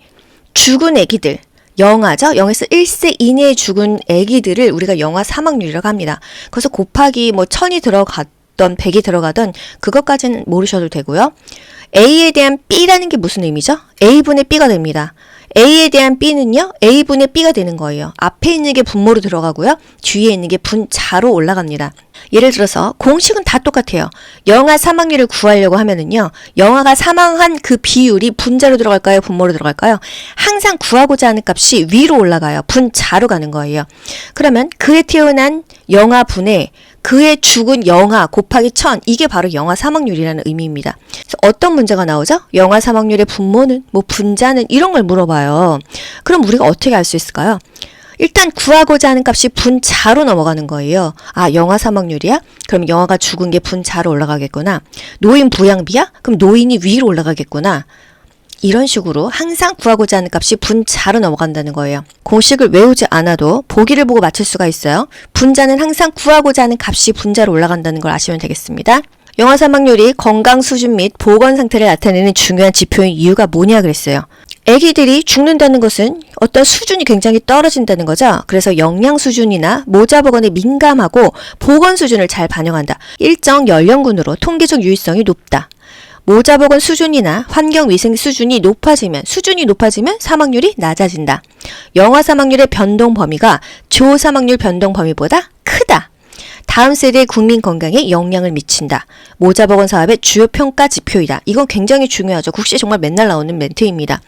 죽은 아기들. 영아죠? 0에서 1세 이내에 죽은 아기들을 우리가 영아 사망률이라고 합니다. 그래서 곱하기 1000이 들어갔던 100이 들어가던 그것까지는 모르셔도 되고요. A에 대한 B라는 게 무슨 의미죠? A분의 B가 됩니다. A에 대한 B는요. A분의 B가 되는 거예요. 앞에 있는 게 분모로 들어가고요. 뒤에 있는 게 분자로 올라갑니다. 예를 들어서 공식은 다 똑같아요. 영아 사망률을 구하려고 하면은요. 영아가 사망한 그 비율이 분자로 들어갈까요? 분모로 들어갈까요? 항상 구하고자 하는 값이 위로 올라가요. 분자로 가는 거예요. 그러면 그에 태어난 영아분의 그의 죽은 영아 곱하기 1000 이게 바로 영아 사망률이라는 의미입니다. 그래서 어떤 문제가 나오죠? 영아 사망률의 분모는 분자는 이런 걸 물어봐요. 그럼 우리가 어떻게 알 수 있을까요? 일단 구하고자 하는 값이 분자로 넘어가는 거예요. 영아 사망률이야? 그럼 영아가 죽은 게 분자로 올라가겠구나. 노인 부양비야? 그럼 노인이 위로 올라가겠구나. 이런 식으로 항상 구하고자 하는 값이 분자로 넘어간다는 거예요. 공식을 외우지 않아도 보기를 보고 맞출 수가 있어요. 분자는 항상 구하고자 하는 값이 분자로 올라간다는 걸 아시면 되겠습니다. 영아 사망률이 건강 수준 및 보건 상태를 나타내는 중요한 지표인 이유가 뭐냐 그랬어요. 아기들이 죽는다는 것은 어떤 수준이 굉장히 떨어진다는 거죠. 그래서 영양 수준이나 모자 보건에 민감하고 보건 수준을 잘 반영한다. 일정 연령군으로 통계적 유의성이 높다. 모자 보건 수준이나 환경 위생 수준이 높아지면 사망률이 낮아진다. 영아 사망률의 변동 범위가 조 사망률 변동 범위보다 크다. 다음 세대의 국민 건강에 영향을 미친다. 모자 보건 사업의 주요 평가 지표이다. 이건 굉장히 중요하죠. 국시에 정말 맨날 나오는 멘트입니다.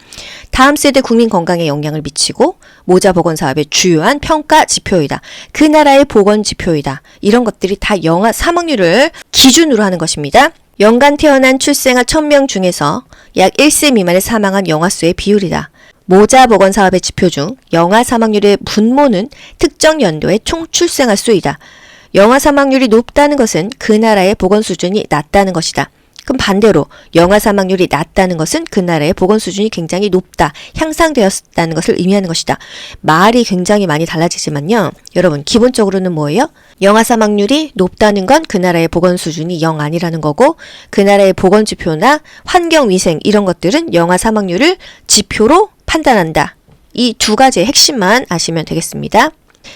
다음 세대 국민 건강에 영향을 미치고 모자 보건 사업의 주요한 평가 지표이다. 그 나라의 보건 지표이다. 이런 것들이 다 영아 사망률을 기준으로 하는 것입니다. 연간 태어난 출생아 1000명 중에서 약 1세 미만의 사망한 영아 수의 비율이다. 모자 보건 사업의 지표 중 영아 사망률의 분모는 특정 연도의 총 출생아 수이다. 영아 사망률이 높다는 것은 그 나라의 보건 수준이 낮다는 것이다. 그럼 반대로 영아 사망률이 낮다는 것은 그 나라의 보건 수준이 굉장히 높다, 향상되었다는 것을 의미하는 것이다. 말이 굉장히 많이 달라지지만요. 여러분 기본적으로는 뭐예요? 영아 사망률이 높다는 건 그 나라의 보건 수준이 영 아니라는 거고 그 나라의 보건 지표나 환경 위생 이런 것들은 영아 사망률을 지표로 판단한다. 이 두 가지의 핵심만 아시면 되겠습니다.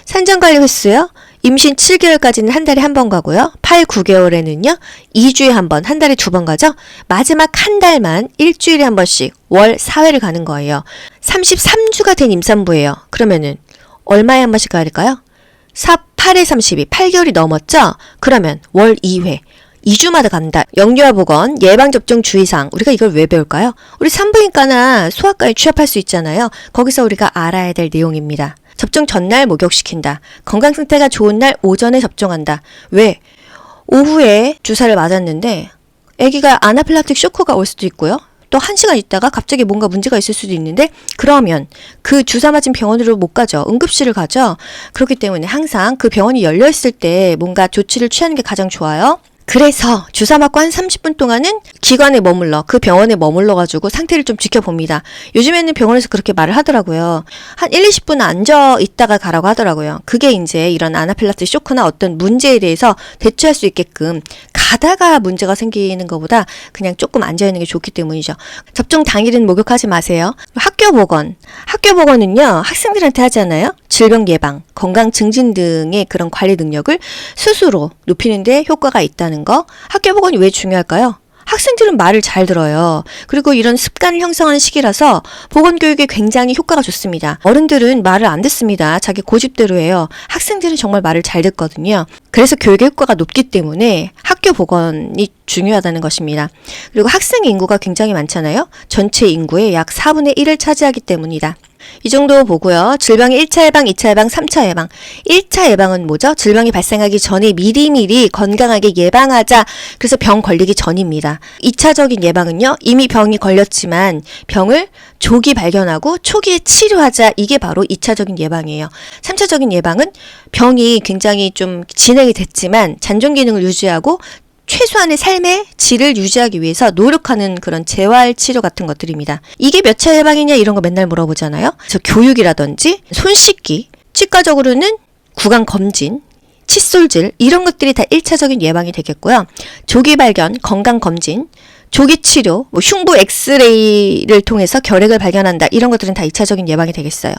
산전관리 횟수요. 임신 7개월까지는 한 달에 한 번 가고요. 8, 9개월에는요. 2주에 한 번, 한 달에 2번 가죠. 마지막 한 달만 일주일에 한 번씩 월 4회를 가는 거예요. 33주가 된 임산부예요. 그러면은 얼마에 한 번씩 가야 될까요? 8에 32, 8개월이 넘었죠? 그러면 월 2회. 2주마다 간다. 영유아 보건, 예방접종 주의사항. 우리가 이걸 왜 배울까요? 우리 산부인과나 소아과에 취업할 수 있잖아요. 거기서 우리가 알아야 될 내용입니다. 접종 전날 목욕시킨다. 건강 상태가 좋은 날 오전에 접종한다. 왜? 오후에 주사를 맞았는데 아기가 아나필락틱 쇼크가 올 수도 있고요. 또 1시간 있다가 갑자기 뭔가 문제가 있을 수도 있는데 그러면 그 주사 맞은 병원으로 못 가죠. 응급실을 가죠. 그렇기 때문에 항상 그 병원이 열려있을 때 뭔가 조치를 취하는 게 가장 좋아요. 그래서 주사 맞고 한 30분 동안은 기관에 머물러 그 병원에 머물러가지고 상태를 좀 지켜봅니다. 요즘에는 병원에서 그렇게 말을 하더라고요. 한 1, 20분 앉아 있다가 가라고 하더라고요. 그게 이제 이런 아나필락틱 쇼크나 어떤 문제에 대해서 대처할 수 있게끔 가다가 문제가 생기는 것보다 그냥 조금 앉아있는 게 좋기 때문이죠. 접종 당일은 목욕하지 마세요. 학교 보건은요. 학생들한테 하잖아요. 질병 예방, 건강 증진 등의 그런 관리 능력을 스스로 높이는 데 효과가 있다는 거. 학교 보건이 왜 중요할까요? 학생들은 말을 잘 들어요. 그리고 이런 습관을 형성하는 시기라서 보건교육에 굉장히 효과가 좋습니다. 어른들은 말을 안 듣습니다. 자기 고집대로 해요. 학생들은 정말 말을 잘 듣거든요. 그래서 교육의 효과가 높기 때문에 학교 보건이 중요하다는 것입니다. 그리고 학생 인구가 굉장히 많잖아요. 전체 인구의 약 4분의 1을 차지하기 때문이다. 이 정도 보고요. 질병의 1차 예방, 2차 예방, 3차 예방. 1차 예방은 뭐죠? 질병이 발생하기 전에 미리미리 건강하게 예방하자. 그래서 병 걸리기 전입니다. 2차적인 예방은요. 이미 병이 걸렸지만 병을 조기 발견하고 초기에 치료하자. 이게 바로 2차적인 예방이에요. 3차적인 예방은 병이 굉장히 좀 진행이 됐지만 잔존 기능을 유지하고 최소한의 삶의 질을 유지하기 위해서 노력하는 그런 재활 치료 같은 것들입니다. 이게 몇 차 예방이냐 이런 거 맨날 물어보잖아요. 그래서 교육이라든지 손 씻기, 치과적으로는 구강 검진, 칫솔질 이런 것들이 다 1차적인 예방이 되겠고요. 조기 발견, 건강 검진, 조기 치료, 흉부 엑스레이를 통해서 결핵을 발견한다. 이런 것들은 다 2차적인 예방이 되겠어요.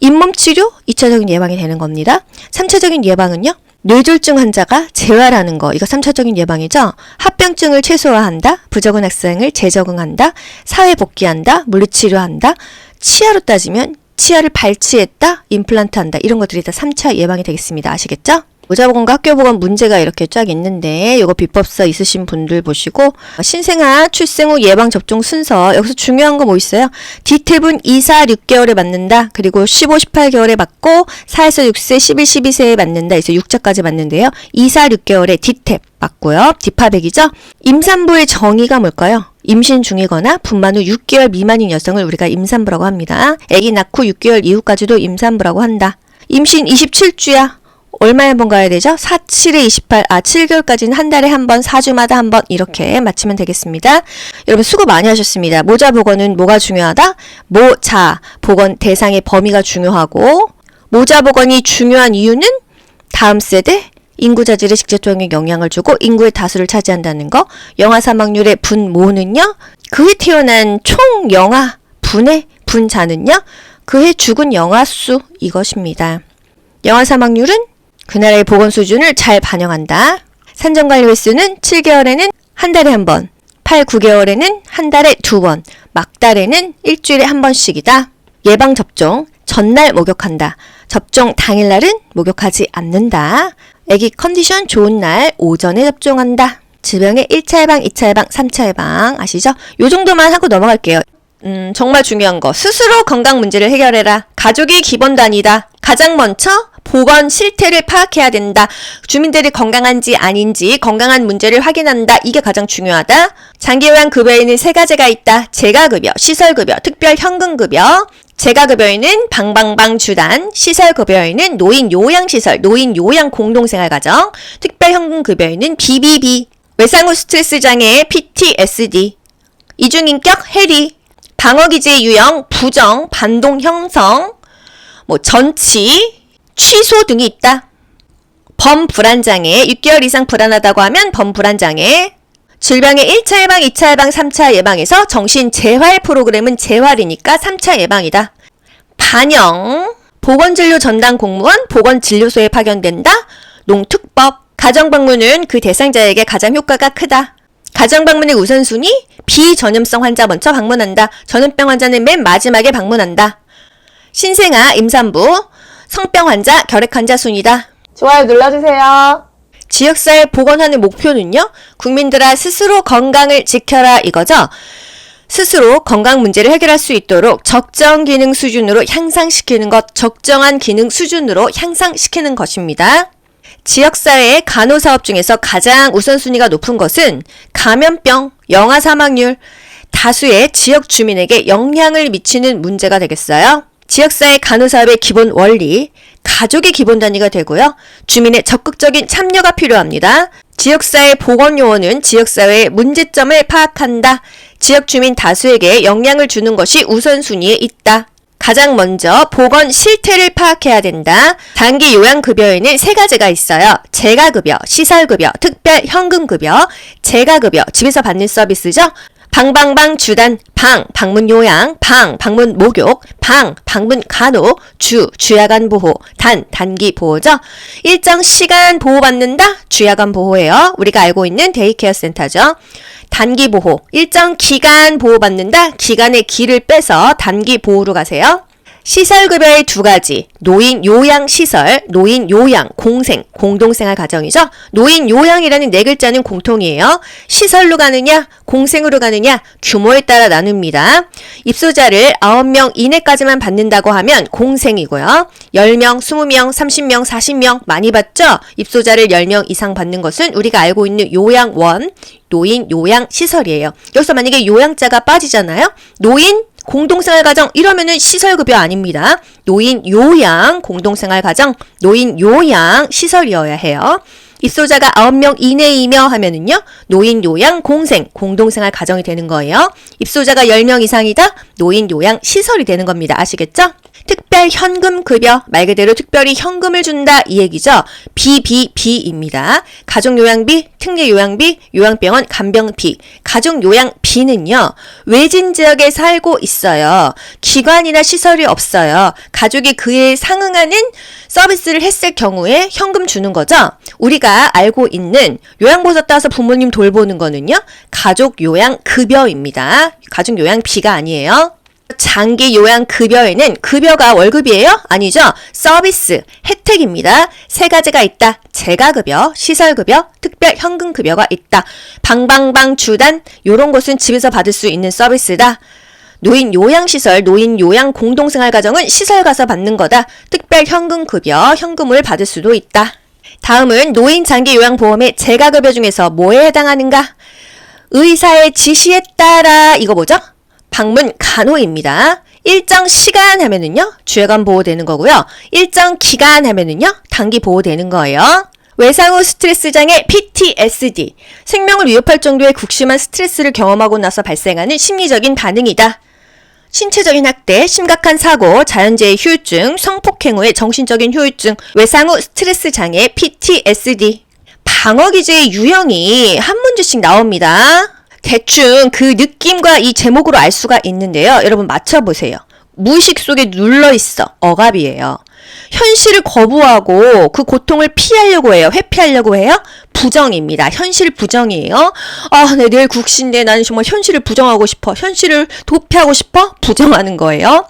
잇몸 치료, 2차적인 예방이 되는 겁니다. 3차적인 예방은요. 뇌졸중 환자가 재활하는 거, 이거 3차적인 예방이죠. 합병증을 최소화한다, 부적응 학생을 재적응한다, 사회 복귀한다, 물리치료한다, 치아로 따지면 치아를 발치했다, 임플란트한다, 이런 것들이 다 3차 예방이 되겠습니다. 아시겠죠? 모자보건과 학교보건 문제가 이렇게 쫙 있는데 이거 비법서 있으신 분들 보시고 신생아 출생 후 예방접종 순서 여기서 중요한 거 뭐 있어요? D탭은 2, 4, 6개월에 맞는다. 그리고 15, 18개월에 맞고 4에서 6세, 11, 12세에 맞는다. 그래서 6차까지 맞는데요. 2, 4, 6개월에 D탭 맞고요. 디파백이죠. 임산부의 정의가 뭘까요? 임신 중이거나 분만 후 6개월 미만인 여성을 우리가 임산부라고 합니다. 아기 낳고 6개월 이후까지도 임산부라고 한다. 임신 27주야. 얼마에 한 번 가야 되죠? 4, 7에 28, 7개월까지는 한 달에 한 번, 4주마다 한 번 이렇게 맞추면 되겠습니다. 여러분 수고 많이 하셨습니다. 모자 보건은 뭐가 중요하다? 모자 보건 대상의 범위가 중요하고 모자 보건이 중요한 이유는 다음 세대 인구 자질에 직접적인 영향을 주고 인구의 다수를 차지한다는 거. 영아 사망률의 분모는요. 그에 태어난 총 영아 분의 분자는요, 그해 죽은 영아 수 이것입니다. 영아 사망률은 그 나라의 보건 수준을 잘 반영한다. 산정관리 횟수는 7개월에는 한 달에 한 번, 8, 9개월에는 한 달에 2번, 막달에는 일주일에 한 번씩이다. 예방접종, 전날 목욕한다. 접종 당일날은 목욕하지 않는다. 아기 컨디션 좋은 날 오전에 접종한다. 질병의 1차 예방, 2차 예방, 3차 예방 아시죠? 요 정도만 하고 넘어갈게요. 정말 중요한 거. 스스로 건강 문제를 해결해라. 가족이 기본 단위다. 가장 먼저 보건 실태를 파악해야 된다. 주민들이 건강한지 아닌지 건강한 문제를 확인한다. 이게 가장 중요하다. 장기요양 급여에는 3가지가 있다. 재가급여, 시설급여, 특별현금급여. 재가급여에는 방방방 주단, 시설급여에는 노인요양시설, 노인요양공동생활가정, 특별현금급여에는 BBB, 외상 후 스트레스 장애 PTSD, 이중인격 해리, 방어기제 유형, 부정, 반동 형성, 전치, 취소 등이 있다. 범불안장애, 6개월 이상 불안하다고 하면 범불안장애. 질병의 1차 예방, 2차 예방, 3차 예방에서 정신재활 프로그램은 재활이니까 3차 예방이다. 반영, 보건진료 전담 공무원, 보건진료소에 파견된다. 농특법, 가정방문은 그 대상자에게 가장 효과가 크다. 가정방문의 우선순위, 비전염성 환자 먼저 방문한다. 전염병 환자는 맨 마지막에 방문한다. 신생아, 임산부, 성병 환자, 결핵 환자 순이다. 좋아요 눌러주세요. 지역사회 보건하는 목표는요, 국민들아 스스로 건강을 지켜라 이거죠. 스스로 건강 문제를 해결할 수 있도록 적정 기능 수준으로 향상시키는 것, 적정한 기능 수준으로 향상시키는 것입니다. 지역사회의 간호사업 중에서 가장 우선순위가 높은 것은 감염병, 영아 사망률, 다수의 지역 주민에게 영향을 미치는 문제가 되겠어요. 지역사회 간호사업의 기본 원리, 가족이 기본 단위가 되고요. 주민의 적극적인 참여가 필요합니다. 지역사회 보건요원은 지역사회의 문제점을 파악한다. 지역 주민 다수에게 영향을 주는 것이 우선순위에 있다. 가장 먼저 보건 실태를 파악해야 된다. 단기 요양급여에는 3가지가 있어요. 재가급여, 시설급여, 특별현금급여. 재가급여, 집에서 받는 서비스죠. 방방방 주단, 방문 요양, 방문 목욕, 방문 간호, 주야간 보호, 단기 보호죠. 일정 시간 보호받는다, 주야간 보호예요. 우리가 알고 있는 데이케어 센터죠. 단기 보호, 일정 기간 보호받는다, 기간의 기를 빼서 단기 보호로 가세요. 시설급여의 2가지, 노인요양시설, 노인요양, 공동생활 가정이죠. 노인요양이라는 4글자는 공통이에요. 시설로 가느냐, 공생으로 가느냐, 규모에 따라 나눕니다. 입소자를 9명 이내까지만 받는다고 하면 공생이고요. 10명, 20명, 30명, 40명 많이 받죠? 입소자를 10명 이상 받는 것은 우리가 알고 있는 요양원, 노인요양시설이에요. 여기서 만약에 요양자가 빠지잖아요? 노인 공동생활가정 이러면은 시설급여 아닙니다. 노인 요양 공동생활가정, 노인 요양 시설이어야 해요. 입소자가 9명 이내이며 하면은요, 노인 요양 공동생활 가정이 되는 거예요. 입소자가 10명 이상이다, 노인 요양 시설이 되는 겁니다. 아시겠죠? 특별 현금 급여, 말 그대로 특별히 현금을 준다 이 얘기죠. BBB입니다. 가족요양비, 특례요양비, 요양병원 간병비. 가족요양비는요, 외진 지역에 살고 있어요. 기관이나 시설이 없어요. 가족이 그에 상응하는 서비스를 했을 경우에 현금 주는 거죠. 우리가 알고 있는 요양보서 따서 부모님 돌보는 거는요, 가족요양급여입니다. 가족요양비가 아니에요. 장기 요양 급여에는 급여가 월급이에요? 아니죠. 서비스, 혜택입니다. 3가지가 있다. 재가급여, 시설급여, 특별현금급여가 있다. 방방방 주단, 요런 곳은 집에서 받을 수 있는 서비스다. 노인 요양시설, 노인 요양 공동생활가정은 시설 가서 받는 거다. 특별현금급여, 현금을 받을 수도 있다. 다음은 노인 장기 요양보험의 재가급여 중에서 뭐에 해당하는가? 의사의 지시에 따라, 이거 뭐죠? 방문 간호입니다. 일정 시간 하면은요, 주야간 보호되는 거고요. 일정 기간 하면은요, 단기 보호되는 거예요. 외상 후 스트레스 장애 PTSD, 생명을 위협할 정도의 극심한 스트레스를 경험하고 나서 발생하는 심리적인 반응이다. 신체적인 학대, 심각한 사고, 자연재해 후유증, 성폭행 후의 정신적인 후유증, 외상 후 스트레스 장애 PTSD. 방어기제의 유형이 한 문제씩 나옵니다. 대충 그 느낌과 이 제목으로 알 수가 있는데요. 여러분 맞춰보세요. 무의식 속에 눌러있어. 억압이에요. 현실을 거부하고 그 고통을 피하려고 해요. 회피하려고 해요. 부정입니다. 현실 부정이에요. 아, 네, 내일 국시인데 나는 정말 현실을 부정하고 싶어. 현실을 도피하고 싶어? 부정하는 거예요.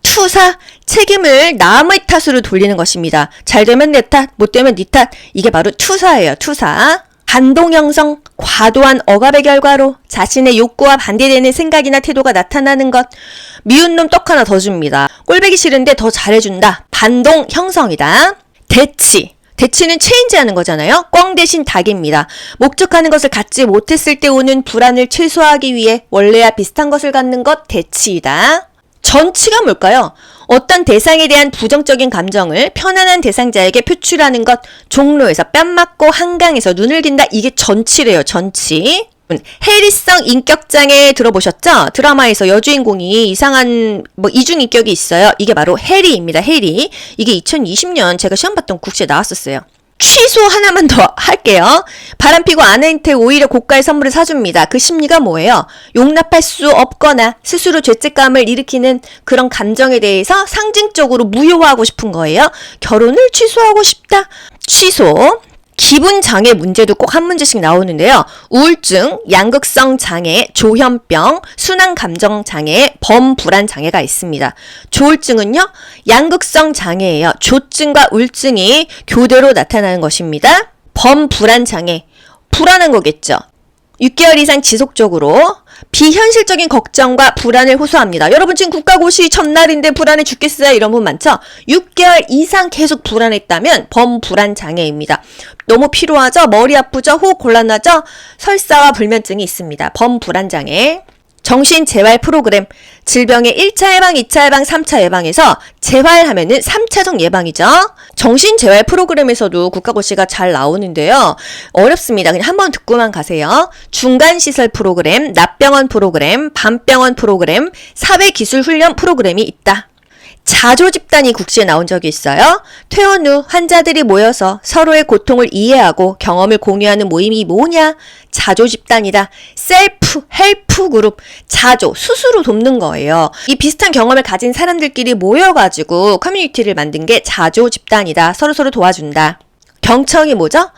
투사, 책임을 남의 탓으로 돌리는 것입니다. 잘 되면 내 탓, 못 되면 네 탓. 이게 바로 투사예요. 투사. 반동 형성, 과도한 억압의 결과로 자신의 욕구와 반대되는 생각이나 태도가 나타나는 것. 미운 놈 떡 하나 더 줍니다. 꼴보기 싫은데 더 잘해준다. 반동 형성이다. 대치. 대치는 체인지하는 거잖아요. 꽝 대신 닭입니다. 목적하는 것을 갖지 못했을 때 오는 불안을 최소화하기 위해 원래와 비슷한 것을 갖는 것 대치이다. 전치가 뭘까요? 어떤 대상에 대한 부정적인 감정을 편안한 대상자에게 표출하는 것, 종로에서 뺨 맞고 한강에서 눈을 긴다. 이게 전치래요. 전치. 해리성 인격장애 들어보셨죠? 드라마에서 여주인공이 이상한 이중인격이 있어요. 이게 바로 해리입니다. 해리. 이게 2020년 제가 시험 봤던 국시에 나왔었어요. 취소 하나만 더 할게요. 바람피고 아내한테 오히려 고가의 선물을 사줍니다. 그 심리가 뭐예요? 용납할 수 없거나 스스로 죄책감을 일으키는 그런 감정에 대해서 상징적으로 무효화하고 싶은 거예요. 결혼을 취소하고 싶다. 취소. 기분 장애 문제도 꼭 한 문제씩 나오는데요. 우울증, 양극성 장애, 조현병, 순환 감정 장애, 범불안 장애가 있습니다. 조울증은요, 양극성 장애예요. 조증과 우울증이 교대로 나타나는 것입니다. 범불안 장애, 불안한 거겠죠. 6개월 이상 지속적으로 비현실적인 걱정과 불안을 호소합니다. 여러분 지금 국가고시 첫날인데 불안해 죽겠어요. 이런 분 많죠? 6개월 이상 계속 불안했다면 범불안 장애입니다. 너무 피로하죠? 머리 아프죠? 호흡 곤란하죠? 설사와 불면증이 있습니다. 범불안 장애. 정신재활 프로그램, 질병의 1차 예방, 2차 예방, 3차 예방에서 재활하면은 3차적 예방이죠. 정신재활 프로그램에서도 국가고시가 잘 나오는데요. 어렵습니다. 그냥 한번 듣고만 가세요. 중간시설 프로그램, 낮병원 프로그램, 밤병원 프로그램, 사회기술훈련 프로그램이 있다. 자조집단이 국시에 나온 적이 있어요. 퇴원 후 환자들이 모여서 서로의 고통을 이해하고 경험을 공유하는 모임이 뭐냐? 자조집단이다. 셀프 헬프 그룹. 자조, 스스로 돕는 거예요. 이 비슷한 경험을 가진 사람들끼리 모여가지고 커뮤니티를 만든 게 자조집단이다. 서로서로 도와준다. 경청이 뭐죠?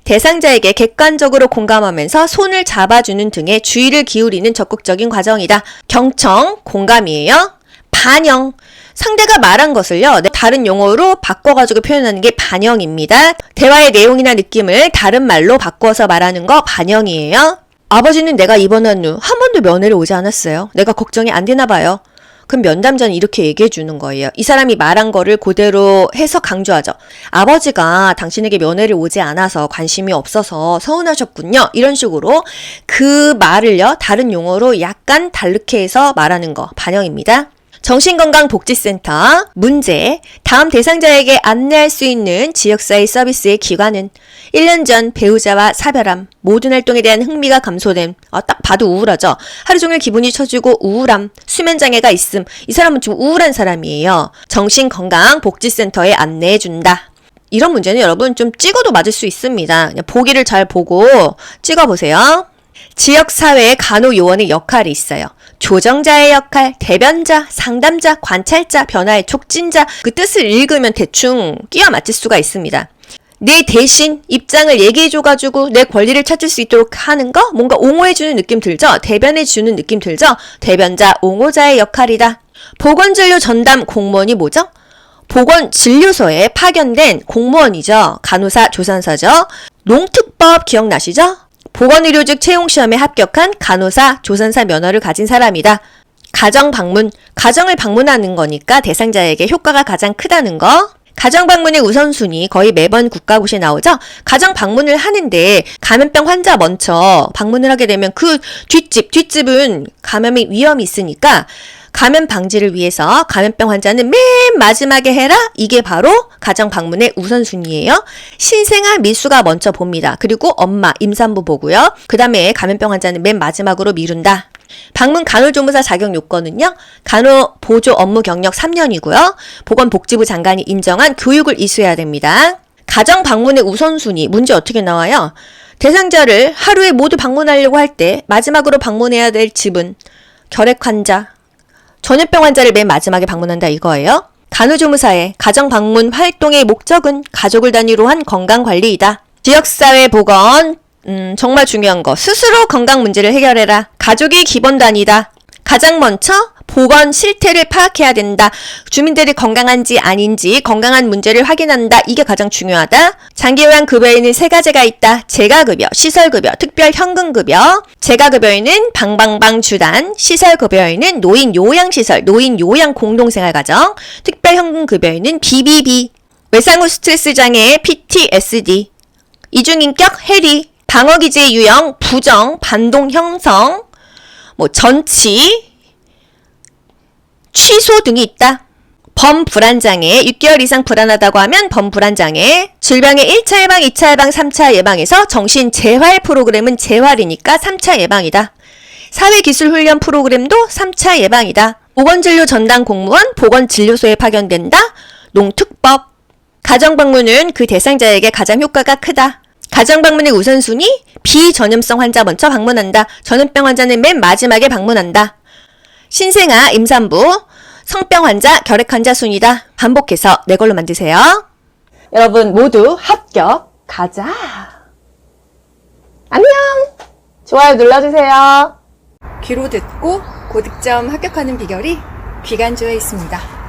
대상자에게 객관적으로 공감하면서 손을 잡아주는 등의 주의를 기울이는 적극적인 과정이다. 경청, 공감이에요. 반영. 상대가 말한 것을요, 다른 용어로 바꿔가지고 표현하는 게 반영입니다. 대화의 내용이나 느낌을 다른 말로 바꿔서 말하는 거 반영이에요. 아버지는 내가 입원한 후 한 번도 면회를 오지 않았어요. 내가 걱정이 안 되나 봐요. 그럼 면담자는 이렇게 얘기해 주는 거예요. 이 사람이 말한 거를 그대로 해서 강조하죠. 아버지가 당신에게 면회를 오지 않아서 관심이 없어서 서운하셨군요. 이런 식으로 그 말을요, 다른 용어로 약간 다르게 해서 말하는 거 반영입니다. 정신건강복지센터 문제, 다음 대상자에게 안내할 수 있는 지역사회 서비스의 기관은 1년 전 배우자와 사별함, 모든 활동에 대한 흥미가 감소됨. 딱 봐도 우울하죠. 하루 종일 기분이 처지고 우울함, 수면장애가 있음. 이 사람은 좀 우울한 사람이에요. 정신건강복지센터에 안내해준다. 이런 문제는 여러분 좀 찍어도 맞을 수 있습니다. 그냥 보기를 잘 보고 찍어보세요. 지역사회의 간호요원의 역할이 있어요. 조정자의 역할, 대변자, 상담자, 관찰자, 변화의 촉진자. 그 뜻을 읽으면 대충 끼워 맞출 수가 있습니다. 내 대신 입장을 얘기해줘가지고 내 권리를 찾을 수 있도록 하는 거? 뭔가 옹호해주는 느낌 들죠? 대변해주는 느낌 들죠? 대변자, 옹호자의 역할이다. 보건진료 전담 공무원이 뭐죠? 보건진료소에 파견된 공무원이죠. 간호사, 조산사죠. 농특법 기억나시죠? 보건의료직 채용시험에 합격한 간호사, 조산사 면허를 가진 사람이다. 가정방문, 가정을 방문하는 거니까 대상자에게 효과가 가장 크다는 거. 가정방문의 우선순위 거의 매번 국가고시에 나오죠. 가정방문을 하는데 감염병 환자 먼저 방문을 하게 되면 그 뒷집은 감염의 위험이 있으니까 감염 방지를 위해서 감염병 환자는 맨 마지막에 해라. 이게 바로 가정 방문의 우선순위예요. 신생아 미수가 먼저 봅니다. 그리고 엄마, 임산부 보고요. 그 다음에 감염병 환자는 맨 마지막으로 미룬다. 방문 간호조무사 자격 요건은요. 간호보조 업무 경력 3년이고요. 보건복지부 장관이 인정한 교육을 이수해야 됩니다. 가정 방문의 우선순위 문제 어떻게 나와요? 대상자를 하루에 모두 방문하려고 할 때 마지막으로 방문해야 될 집은 결핵 환자, 전염병 환자를 맨 마지막에 방문한다 이거예요. 간호조무사의 가정방문 활동의 목적은 가족을 단위로 한 건강관리이다. 지역사회 보건, 정말 중요한 거. 스스로 건강 문제를 해결해라. 가족이 기본 단위다. 가장 먼저 보건 실태를 파악해야 된다. 주민들이 건강한지 아닌지 건강한 문제를 확인한다. 이게 가장 중요하다. 장기요양 급여에는 세 가지가 있다. 재가급여, 시설급여, 특별현금급여. 재가급여에는 방방방 주단, 시설급여에는 노인요양시설, 노인요양공동생활가정, 특별현금급여에는 BBB, 외상후 스트레스 장애 PTSD, 이중인격 해리, 방어기제 유형, 부정, 반동 형성, 전치, 취소 등이 있다. 범불안장애, 6개월 이상 불안하다고 하면 범불안장애, 질병의 1차 예방, 2차 예방, 3차 예방에서 정신재활 프로그램은 재활이니까 3차 예방이다. 사회기술훈련 프로그램도 3차 예방이다. 보건진료 전담 공무원, 보건진료소에 파견된다. 농특법. 가정방문은 그 대상자에게 가장 효과가 크다. 가정방문의 우선순위, 비전염성 환자 먼저 방문한다. 전염병 환자는 맨 마지막에 방문한다. 신생아, 임산부, 성병 환자, 결핵 환자 순이다. 반복해서 내 걸로 만드세요. 여러분 모두 합격. 가자. 안녕. 좋아요 눌러주세요. 귀로 듣고 고득점 합격하는 비결이 귀간주에 있습니다.